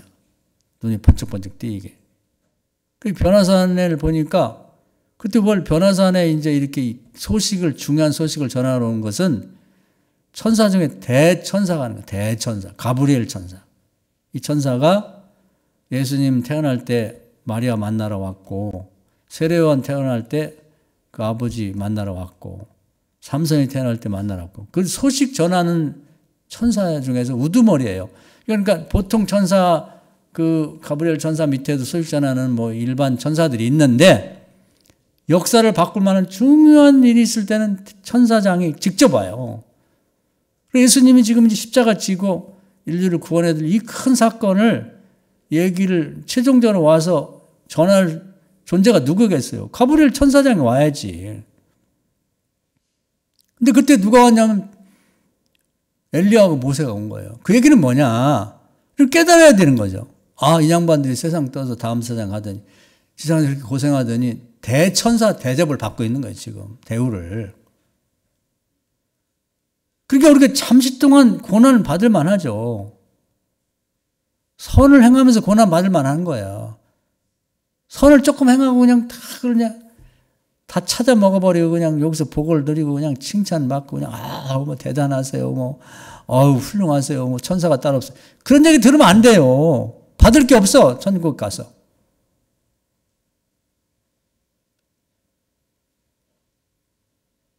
[SPEAKER 1] 눈이 번쩍번쩍 띄게. 그 변화산을 보니까 그때 뭘 변화산에 이제 이렇게 중요한 소식을 전하러 온 것은 천사 중에 대천사가 하는 거야. 대천사. 가브리엘 천사. 이 천사가 예수님 태어날 때 마리아 만나러 왔고, 세례요한 태어날 때 그 아버지 만나러 왔고, 삼손이 태어날 때 만나러 왔고, 그 소식 전하는 천사 중에서 우두머리예요. 그러니까 보통 천사, 그 가브리엘 천사 밑에도 소식 전하는 뭐 일반 천사들이 있는데, 역사를 바꿀 만한 중요한 일이 있을 때는 천사장이 직접 와요. 예수님이 지금 이제 십자가 지고 인류를 구원해 줄 이 큰 사건을 얘기를 최종적으로 와서 전할 존재가 누구겠어요? 가브리엘 천사장이 와야지. 근데 그때 누가 왔냐면 엘리야하고 모세가 온 거예요. 그 얘기는 뭐냐? 깨달아야 되는 거죠. 아, 이 양반들이 세상 떠서 다음 세상 가더니 세상에서 그렇게 고생하더니 대천사 대접을 받고 있는 거예요, 지금. 대우를. 그러니까 우리가 잠시 동안 고난을 받을 만하죠. 선을 행하면서 고난 받을 만한 거야. 선을 조금 행하고 그냥 다 찾아 먹어버리고 그냥 여기서 복을 드리고 그냥 칭찬받고 그냥 뭐 대단하세요. 뭐, 훌륭하세요. 뭐 천사가 따로 없어요. 그런 얘기 들으면 안 돼요. 받을 게 없어. 천국 가서.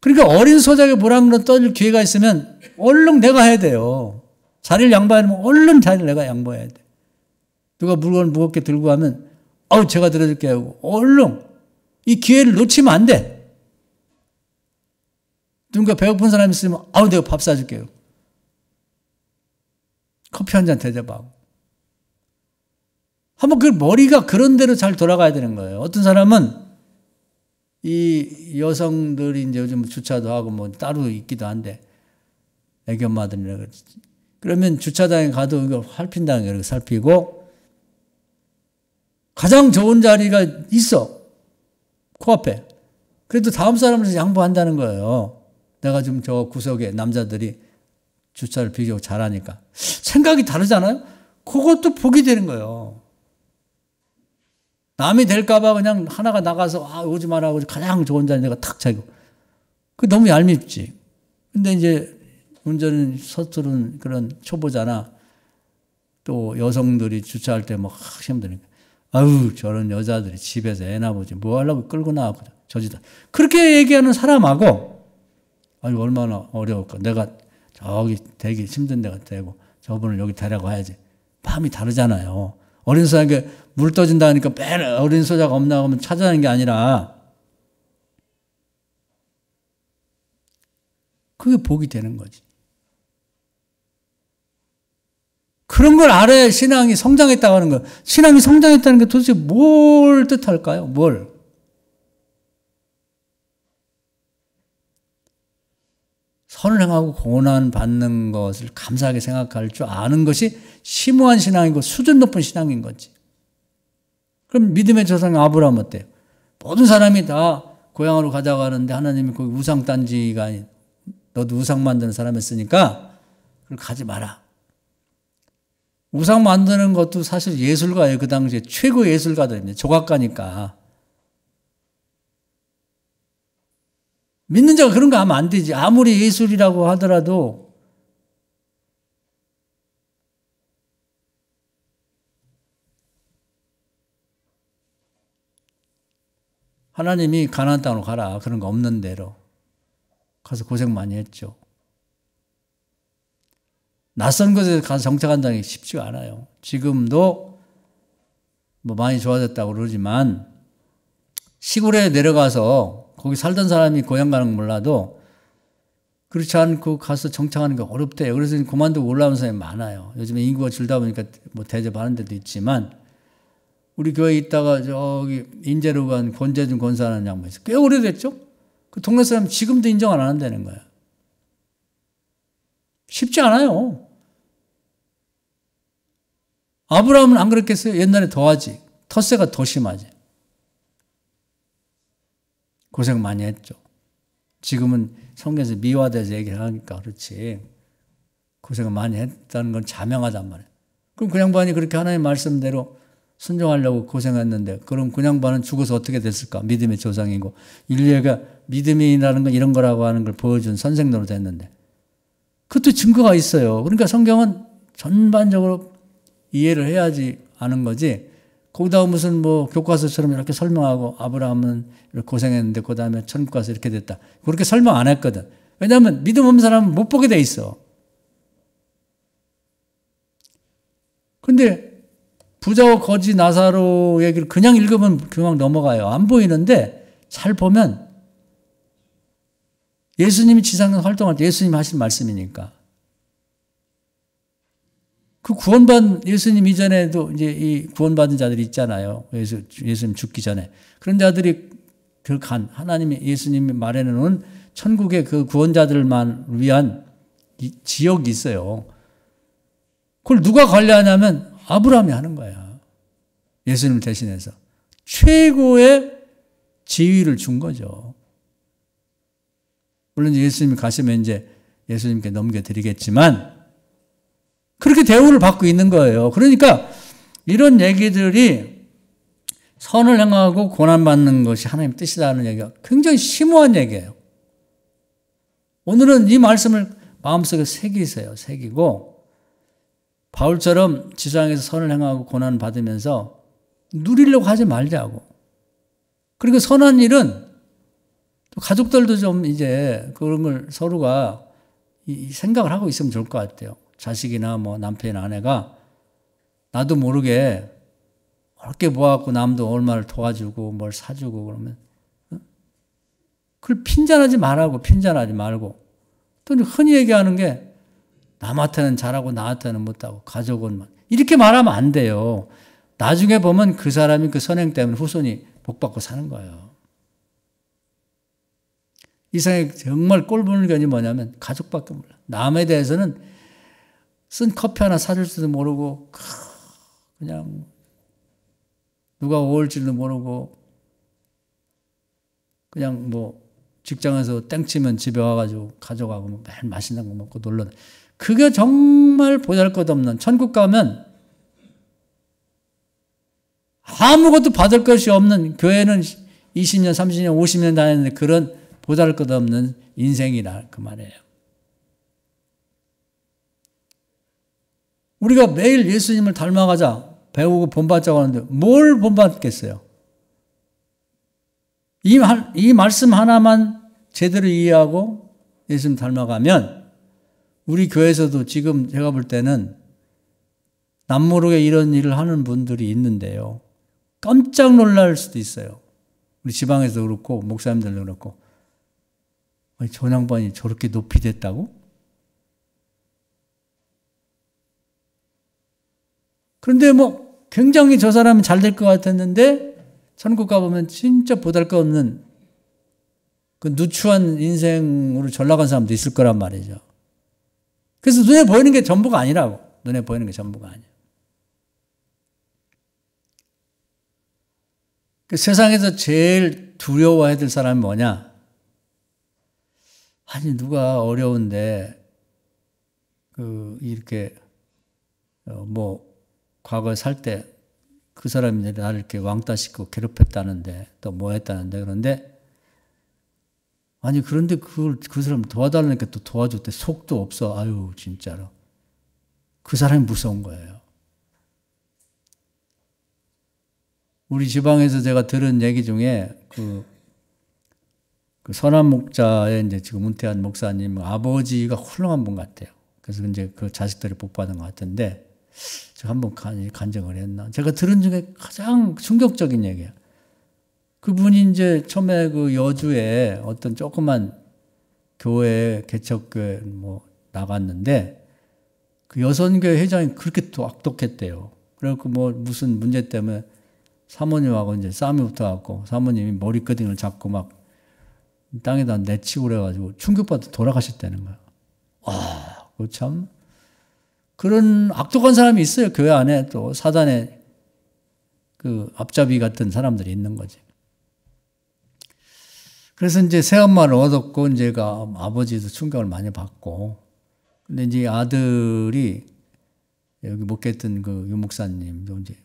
[SPEAKER 1] 그러니까 어린 소작에 모락으로 떠들 기회가 있으면 얼른 내가 해야 돼요. 자리를 양보하면 얼른 자리를 내가 양보해야 돼. 누가 물건을 무겁게 들고 가면 제가 들어줄게요 하고 얼른 이 기회를 놓치면 안 돼. 누군가 배고픈 사람이 있으면 내가 밥 사줄게요. 커피 한 잔 대접하고. 한번 그 머리가 그런 대로 잘 돌아가야 되는 거예요. 어떤 사람은 이 여성들이 이제 요즘 주차도 하고 뭐 따로 있기도 한데 애기 엄마들이라 그러지. 그러면 주차장에 가도 이거 살핀다는 게 이렇게 살피고 가장 좋은 자리가 있어. 코앞에. 그래도 다음 사람을 양보한다는 거예요. 내가 지금 저 구석에 남자들이 주차를 비교적 잘하니까. 생각이 다르잖아요? 그것도 복이 되는 거예요. 남이 될까봐 그냥 하나가 나가서 오지 마라 하고 가장 좋은 자리 내가 탁 차고. 그게 너무 얄밉지. 근데 이제 운전 서투른 그런 초보자나 또 여성들이 주차할 때 막 힘드니까. 저런 여자들이 집에서 애나 보지. 뭐 하려고 끌고 나와고 저지다. 그렇게 얘기하는 사람하고, 얼마나 어려울까. 내가 저기 되기 힘든 데가 되고, 저분을 여기 데려가 와야지. 마음이 다르잖아요. 어린 소자에게 물 떠진다니까 매일 어린 소자가 없나 하면 찾아내는 게 아니라, 그게 복이 되는 거지. 그런 걸 알아야 신앙이 성장했다고 하는 거예요. 신앙이 성장했다는 게 도대체 뭘 뜻할까요? 뭘? 선을 행하고 고난 받는 것을 감사하게 생각할 줄 아는 것이 심오한 신앙이고 수준 높은 신앙인 거지. 그럼 믿음의 조상 아브라함 어때요? 모든 사람이 다 고향으로 가자고 하는데 하나님이 거기 우상단지가 아닌 너도 우상 만드는 사람이었으니까 그걸 가지 마라. 우상 만드는 것도 사실 예술가예요. 그 당시에 최고 예술가들입니다. 조각가니까. 믿는 자가 그런 거 하면 안 되지. 아무리 예술이라고 하더라도 하나님이 가나안 땅으로 가라. 그런 거 없는 대로. 가서 고생 많이 했죠. 낯선 곳에 가서 정착한다는 게 쉽지가 않아요. 지금도 뭐 많이 좋아졌다고 그러지만 시골에 내려가서 거기 살던 사람이 고향 가는 건 몰라도 그렇지 않고 가서 정착하는 게 어렵대요. 그래서 그만두고 올라오는 사람이 많아요. 요즘에 인구가 줄다 보니까 뭐 대접하는 데도 있지만 우리 교회에 있다가 저기 인제로 간 권재준 권사라는 양반이 있어요. 꽤 오래됐죠? 그 동네 사람 지금도 인정 안 한다는 거예요. 쉽지 않아요. 아브라함은 안 그랬겠어요? 옛날에 더하지. 텃세가 더 심하지. 고생 많이 했죠. 지금은 성경에서 미화돼서 얘기하니까 그렇지. 고생을 많이 했다는 건 자명하단 말이에요. 그럼 그 양반이 그렇게 하나님 말씀대로 순종하려고 고생했는데 그럼 그 양반은 죽어서 어떻게 됐을까? 믿음의 조상이고 인류가 믿음이라는 건 이런 거라고 하는 걸 보여준 선생 노릇했는데 그것도 증거가 있어요. 그러니까 성경은 전반적으로 이해를 해야지 아는 거지. 거기다가 무슨 뭐 교과서처럼 이렇게 설명하고 아브라함은 이렇게 고생했는데 그 다음에 천국 가서 이렇게 됐다. 그렇게 설명 안 했거든. 왜냐하면 믿음 없는 사람은 못 보게 돼 있어. 근데 부자와 거지 나사로 얘기를 그냥 읽으면 그냥 넘어가요. 안 보이는데 잘 보면 예수님이 지상에서 활동할 때 예수님이 하신 말씀이니까. 그 구원받은 예수님 이전에도 이제 이 구원받은 자들이 있잖아요. 예수님 죽기 전에. 그런 자들이 하나님이 예수님이 마련해놓은 천국의 그 구원자들만 위한 지역이 있어요. 그걸 누가 관리하냐면 아브라함이 하는 거야. 예수님을 대신해서. 최고의 지위를 준 거죠. 물론 예수님이 가시면 이제 예수님께 넘겨드리겠지만 그렇게 대우를 받고 있는 거예요. 그러니까 이런 얘기들이 선을 행하고 고난받는 것이 하나님 뜻이라는 얘기가 굉장히 심오한 얘기예요. 오늘은 이 말씀을 마음속에 새기세요. 새기고 바울처럼 지상에서 선을 행하고 고난을 받으면서 누리려고 하지 말자고. 그리고 선한 일은 또 가족들도 좀 이제 그런 걸 서로가 생각을 하고 있으면 좋을 것 같아요. 자식이나 뭐 남편이나 아내가 나도 모르게 그렇게 모아갖고 남도 얼마를 도와주고 뭘 사주고 그러면 그걸 핀잔하지 말고 또 흔히 얘기하는 게 남한테는 잘하고 나한테는 못하고 가족은 이렇게 말하면 안 돼요. 나중에 보면 그 사람이 그 선행 때문에 후손이 복받고 사는 거예요. 이 세상에 정말 꼴보는 견이 뭐냐면 가족밖에 몰라. 남에 대해서는 쓴 커피 하나 사줄 줄도 모르고 그냥 누가 올지도 모르고 그냥 뭐 직장에서 땡치면 집에 와가지고 가져가고 매일 맛있는 거 먹고 놀러. 그게 정말 보잘것없는 천국 가면 아무것도 받을 것이 없는 교회는 20년, 30년, 50년 다녔는데 그런 보잘것없는 인생이라 그 말이에요. 우리가 매일 예수님을 닮아가자 배우고 본받자고 하는데 뭘 본받겠어요? 이 말씀 하나만 제대로 이해하고 예수님 닮아가면 우리 교회에서도 지금 제가 볼 때는 남모르게 이런 일을 하는 분들이 있는데요. 깜짝 놀랄 수도 있어요. 우리 지방에서도 그렇고 목사님들도 그렇고 저 양반이 저렇게 높이 됐다고? 그런데 뭐 굉장히 저 사람은 잘 될 것 같았는데 천국 가보면 진짜 보잘것없는 그 누추한 인생으로 전락한 사람도 있을 거란 말이죠. 그래서 눈에 보이는 게 전부가 아니라고. 눈에 보이는 게 전부가 아니에요. 그 세상에서 제일 두려워해야 될 사람이 뭐냐? 아니 누가 어려운데 이렇게 뭐 과거에 살 때 그 사람이 나를 이렇게 왕따시키고 괴롭혔다는데 또 뭐 했다는데 그런데 아니 그런데 그 사람 도와달라니까 또 도와줬대. 속도 없어. 아유 진짜로. 그 사람이 무서운 거예요. 우리 지방에서 제가 들은 얘기 중에 그 선한 목자의 이제 지금 은퇴한 목사님 아버지가 훌륭한 분 같아요. 그래서 이제 그 자식들이 복받은 것 같은데 제가 한번 간증을 했나. 제가 들은 중에 가장 충격적인 얘기예요. 그분이 이제 처음에 그 여주에 어떤 조그만 교회, 개척교회 뭐 나갔는데 그 여선교회 회장이 그렇게 또 악독했대요. 그래갖고 뭐 무슨 문제 때문에 사모님하고 이제 싸움이 붙어갖고 사모님이 머리끄댕이를 잡고 막 땅에다 내치고 그래가지고 충격받아 돌아가셨다는 거예요. 와, 그 참. 그런 악독한 사람이 있어요. 교회 안에 또 사단의 그 앞잡이 같은 사람들이 있는 거지. 그래서 이제 새엄마를 얻었고, 이제가 아버지도 충격을 많이 받고, 근데 이제 아들이 여기 목회했던 그 유목사님도 이제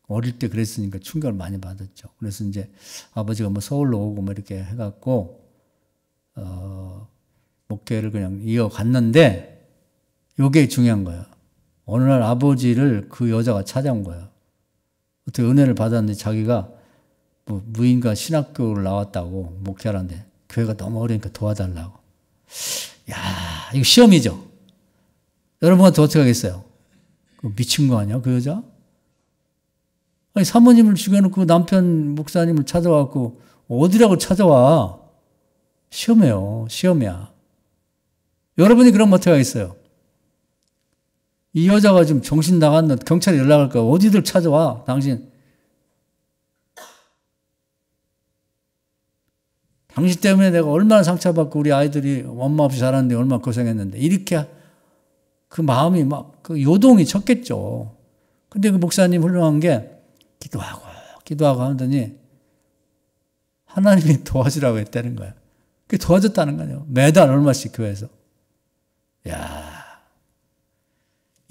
[SPEAKER 1] 어릴 때 그랬으니까 충격을 많이 받았죠. 그래서 이제 아버지가 뭐 서울로 오고 뭐 이렇게 해갖고, 목회를 그냥 이어갔는데, 요게 중요한 거예요. 어느 날 아버지를 그 여자가 찾아온 거예요. 어떻게 은혜를 받았는데 자기가 뭐 무인가 신학교를 나왔다고 목회하는데 교회가 너무 어려우니까 도와달라고. 야, 이거 시험이죠. 여러분한테 어떻게 하겠어요? 미친 거 아니야, 그 여자? 아니, 사모님을 죽여놓고 남편 목사님을 찾아와갖고 어디라고 찾아와? 시험이에요. 시험이야. 여러분이 그럼 어떻게 하겠어요? 이 여자가 지금 정신 나갔나? 경찰에 연락할 거야. 어디들 찾아와? 당신 때문에 내가 얼마나 상처받고 우리 아이들이 엄마 없이 자랐는데 얼마나 고생했는데. 이렇게 그 마음이 막 그 요동이 쳤겠죠. 근데 그 목사님 훌륭한 게 기도하고 하더니 하나님이 도와주라고 했다는 거야. 그게 도와줬다는 거예요. 매달 얼마씩 교회에서. 야,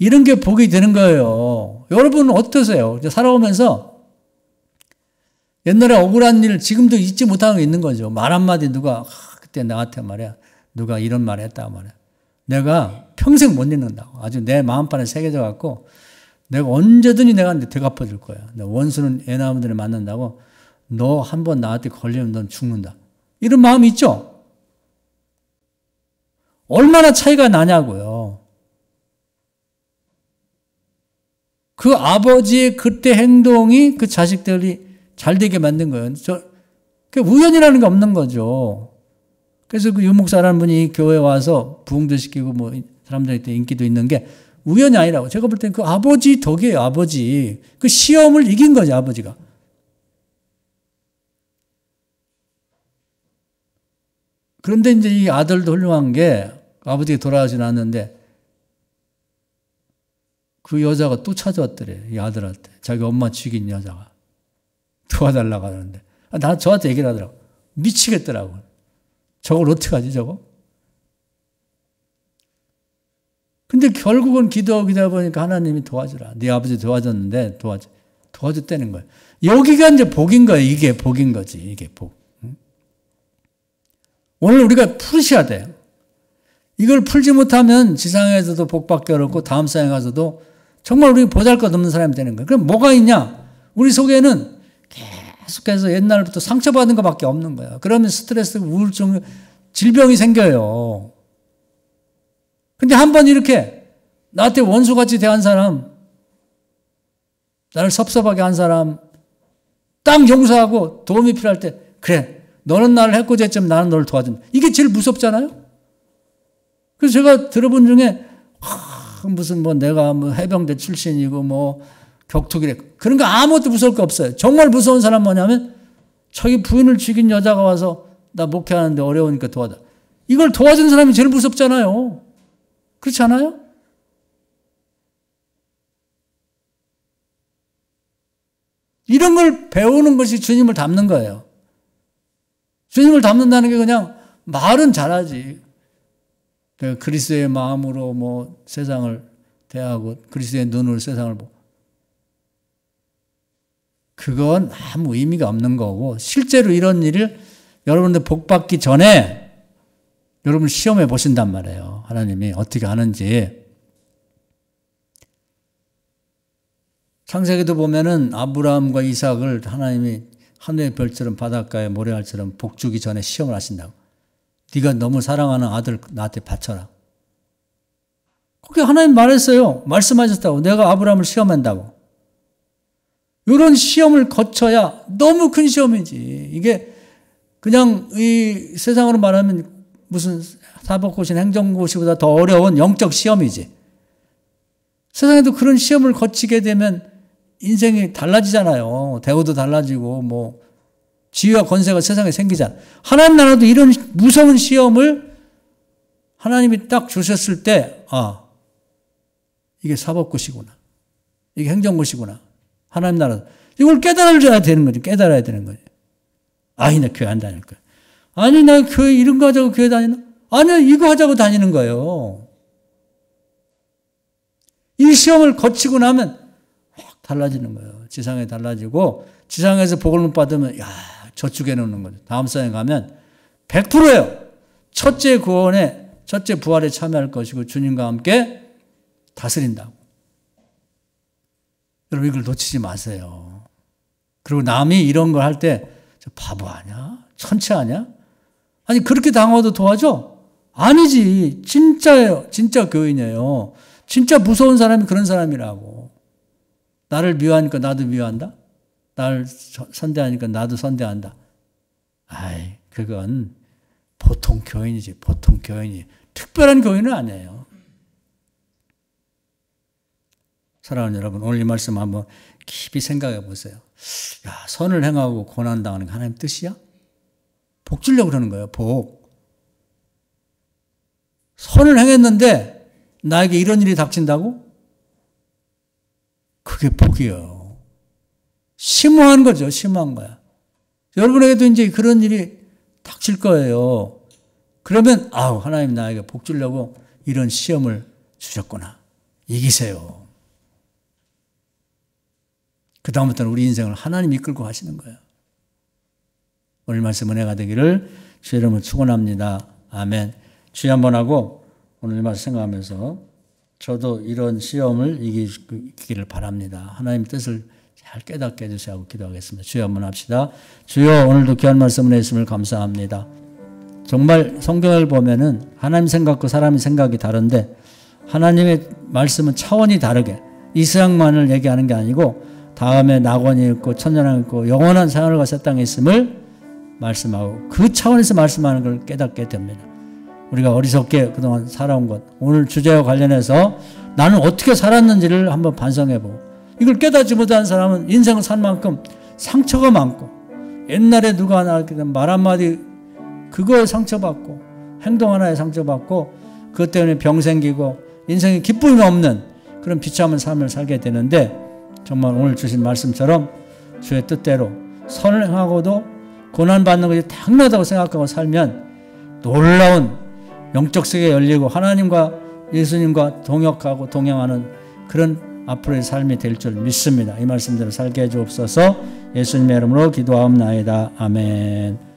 [SPEAKER 1] 이런 게 복이 되는 거예요. 여러분은 어떠세요? 살아오면서 옛날에 억울한 일 지금도 잊지 못하는 게 있는 거죠. 말 한마디 누가 그때 나한테 말이야. 누가 이런 말 했다고 말이야. 내가 평생 못 잊는다고. 아주 내 마음판에 새겨져 갖고 내가 언제든지 내가 되갚아 줄 거야. 원수는 애나무들을 만난다고 너 한 번 나한테 걸리면 넌 죽는다. 이런 마음이 있죠? 얼마나 차이가 나냐고요. 그 아버지의 그때 행동이 그 자식들이 잘 되게 만든 거예요. 그 우연이라는 게 없는 거죠. 그래서 그 유목사라는 분이 교회에 와서 부흥도 시키고 뭐 사람들한테 인기도 있는 게 우연이 아니라고. 제가 볼 때는 그 아버지 덕이에요, 아버지. 그 시험을 이긴 거죠, 아버지가. 그런데 이제 이 아들도 훌륭한 게 아버지가 돌아가진 않았는데 그 여자가 또 찾아왔더래, 이 아들한테. 자기 엄마 죽인 여자가. 도와달라고 하는데. 저한테 얘기를 하더라고. 미치겠더라고. 저걸 어떡하지, 저거? 근데 결국은 기도하다 보니까 하나님이 도와주라. 네 아버지 도와줬는데 도와줬다는 거예요. 여기가 이제 복인 거예요. 이게 복인 거지. 이게 복. 오늘 우리가 풀으셔야 돼요. 이걸 풀지 못하면 지상에서도 복받기 어렵고 다음 생에 가서도 정말 우리 보잘것없는 사람이 되는 거예요. 그럼 뭐가 있냐? 우리 속에는 계속해서 옛날부터 상처받은 것밖에 없는 거야. 그러면 스트레스, 우울증, 질병이 생겨요. 근데 한번 이렇게 나한테 원수같이 대한 사람, 나를 섭섭하게 한 사람 딱 용서하고 도움이 필요할 때 그래, 너는 나를 해코지했지만 나는 너를 도와준다. 이게 제일 무섭잖아요. 그래서 제가 들어본 중에 무슨 뭐 내가 뭐 해병대 출신이고 뭐 격투기래 그런 거 아무것도 무서울 거 없어요. 정말 무서운 사람 뭐냐면 자기 부인을 죽인 여자가 와서 나 목회하는데 어려우니까 도와다. 이걸 도와준 사람이 제일 무섭잖아요. 그렇지 않아요? 이런 걸 배우는 것이 주님을 닮는 거예요. 주님을 닮는다는 게 그냥 말은 잘하지. 그리스도의 마음으로 뭐 세상을 대하고 그리스도의 눈으로 세상을 보고. 그건 아무 의미가 없는 거고 실제로 이런 일을 여러분들 복 받기 전에 여러분 시험해 보신단 말이에요. 하나님이 어떻게 하는지. 창세기도 보면은 아브라함과 이삭을 하나님이 하늘의 별처럼 바닷가의 모래알처럼 복 주기 전에 시험을 하신다고. 네가 너무 사랑하는 아들 나한테 바쳐라. 그게 하나님 말했어요. 말씀하셨다고. 내가 아브라함을 시험한다고. 이런 시험을 거쳐야 너무 큰 시험이지. 이게 그냥 이 세상으로 말하면 무슨 사법고시나 행정고시보다 더 어려운 영적 시험이지. 세상에도 그런 시험을 거치게 되면 인생이 달라지잖아요. 대우도 달라지고 뭐 지위와 권세가 세상에 생기잖아. 하나님 나라도 이런 무서운 시험을 하나님이 딱 주셨을 때 이게 사법고시구나. 이게 행정고시구나. 하나님 나라. 이걸 깨달아야 되는 거지. 깨달아야 되는 거지. 나 교회 안 다닐 거야. 아니, 나 교회 이런 거 하자고 교회 다니나? 아니, 이거 하자고 다니는 거예요. 이 시험을 거치고 나면 확 달라지는 거예요. 지상에 달라지고, 지상에서 복을 못 받으면, 야, 저축해 놓는 거죠. 다음 생에 가면 100%예요. 첫째 구원에, 첫째 부활에 참여할 것이고, 주님과 함께 다스린다고. 여러분, 이걸 놓치지 마세요. 그리고 남이 이런 걸 할 때, 저 바보 아니야? 천체 아니야? 아니, 그렇게 당하도 도와줘? 아니지. 진짜예요. 진짜 교인이에요. 진짜 무서운 사람이 그런 사람이라고. 나를 미워하니까 나도 미워한다? 나를 선대하니까 나도 선대한다. 아이, 그건 보통 교인이지. 보통 교인이. 특별한 교인은 아니에요. 사랑하는 여러분, 오늘 이 말씀 한번 깊이 생각해 보세요. 야, 선을 행하고 고난당하는 게 하나님 뜻이야? 복 주려고 그러는 거예요. 복. 선을 행했는데 나에게 이런 일이 닥친다고? 그게 복이에요. 심오한 거죠. 심오한 거야. 여러분에게도 이제 그런 일이 닥칠 거예요. 그러면 아우, 하나님 나에게 복 주려고 이런 시험을 주셨구나. 이기세요. 그 다음부터는 우리 인생을 하나님 이끌고 가시는 거예요. 오늘 말씀 은혜가 되기를 주의 이름으로 축원합니다. 아멘. 주의 한번 하고 오늘 말씀 생각하면서 저도 이런 시험을 이기기를 바랍니다. 하나님 뜻을 잘 깨닫게 해주셔야 하고 기도하겠습니다. 주여 한번 합시다. 주여, 오늘도 귀한 말씀 은혜 있음을 감사합니다. 정말 성경을 보면은 하나님 생각과 사람의 생각이 다른데 하나님의 말씀은 차원이 다르게 이 세상만을 얘기하는 게 아니고 다음에 낙원이 있고 천년왕이 있고 영원한 생활을 가서 땅에 있음을 말씀하고 그 차원에서 말씀하는 걸 깨닫게 됩니다. 우리가 어리석게 그동안 살아온 것, 오늘 주제와 관련해서 나는 어떻게 살았는지를 한번 반성해보고, 이걸 깨닫지 못한 사람은 인생을 산 만큼 상처가 많고, 옛날에 누가 나한테 말 한마디 그거에 상처받고 행동 하나에 상처받고 그것 때문에 병 생기고 인생에 기쁨이 없는 그런 비참한 삶을 살게 되는데, 정말 오늘 주신 말씀처럼 주의 뜻대로 선을 행하고도 고난받는 것이 당연하다고 생각하고 살면 놀라운 영적 세계가 열리고 하나님과 예수님과 동역하고 동행하는 그런 앞으로의 삶이 될 줄 믿습니다. 이 말씀대로 살게 해 주옵소서. 예수님의 이름으로 기도하옵나이다. 아멘.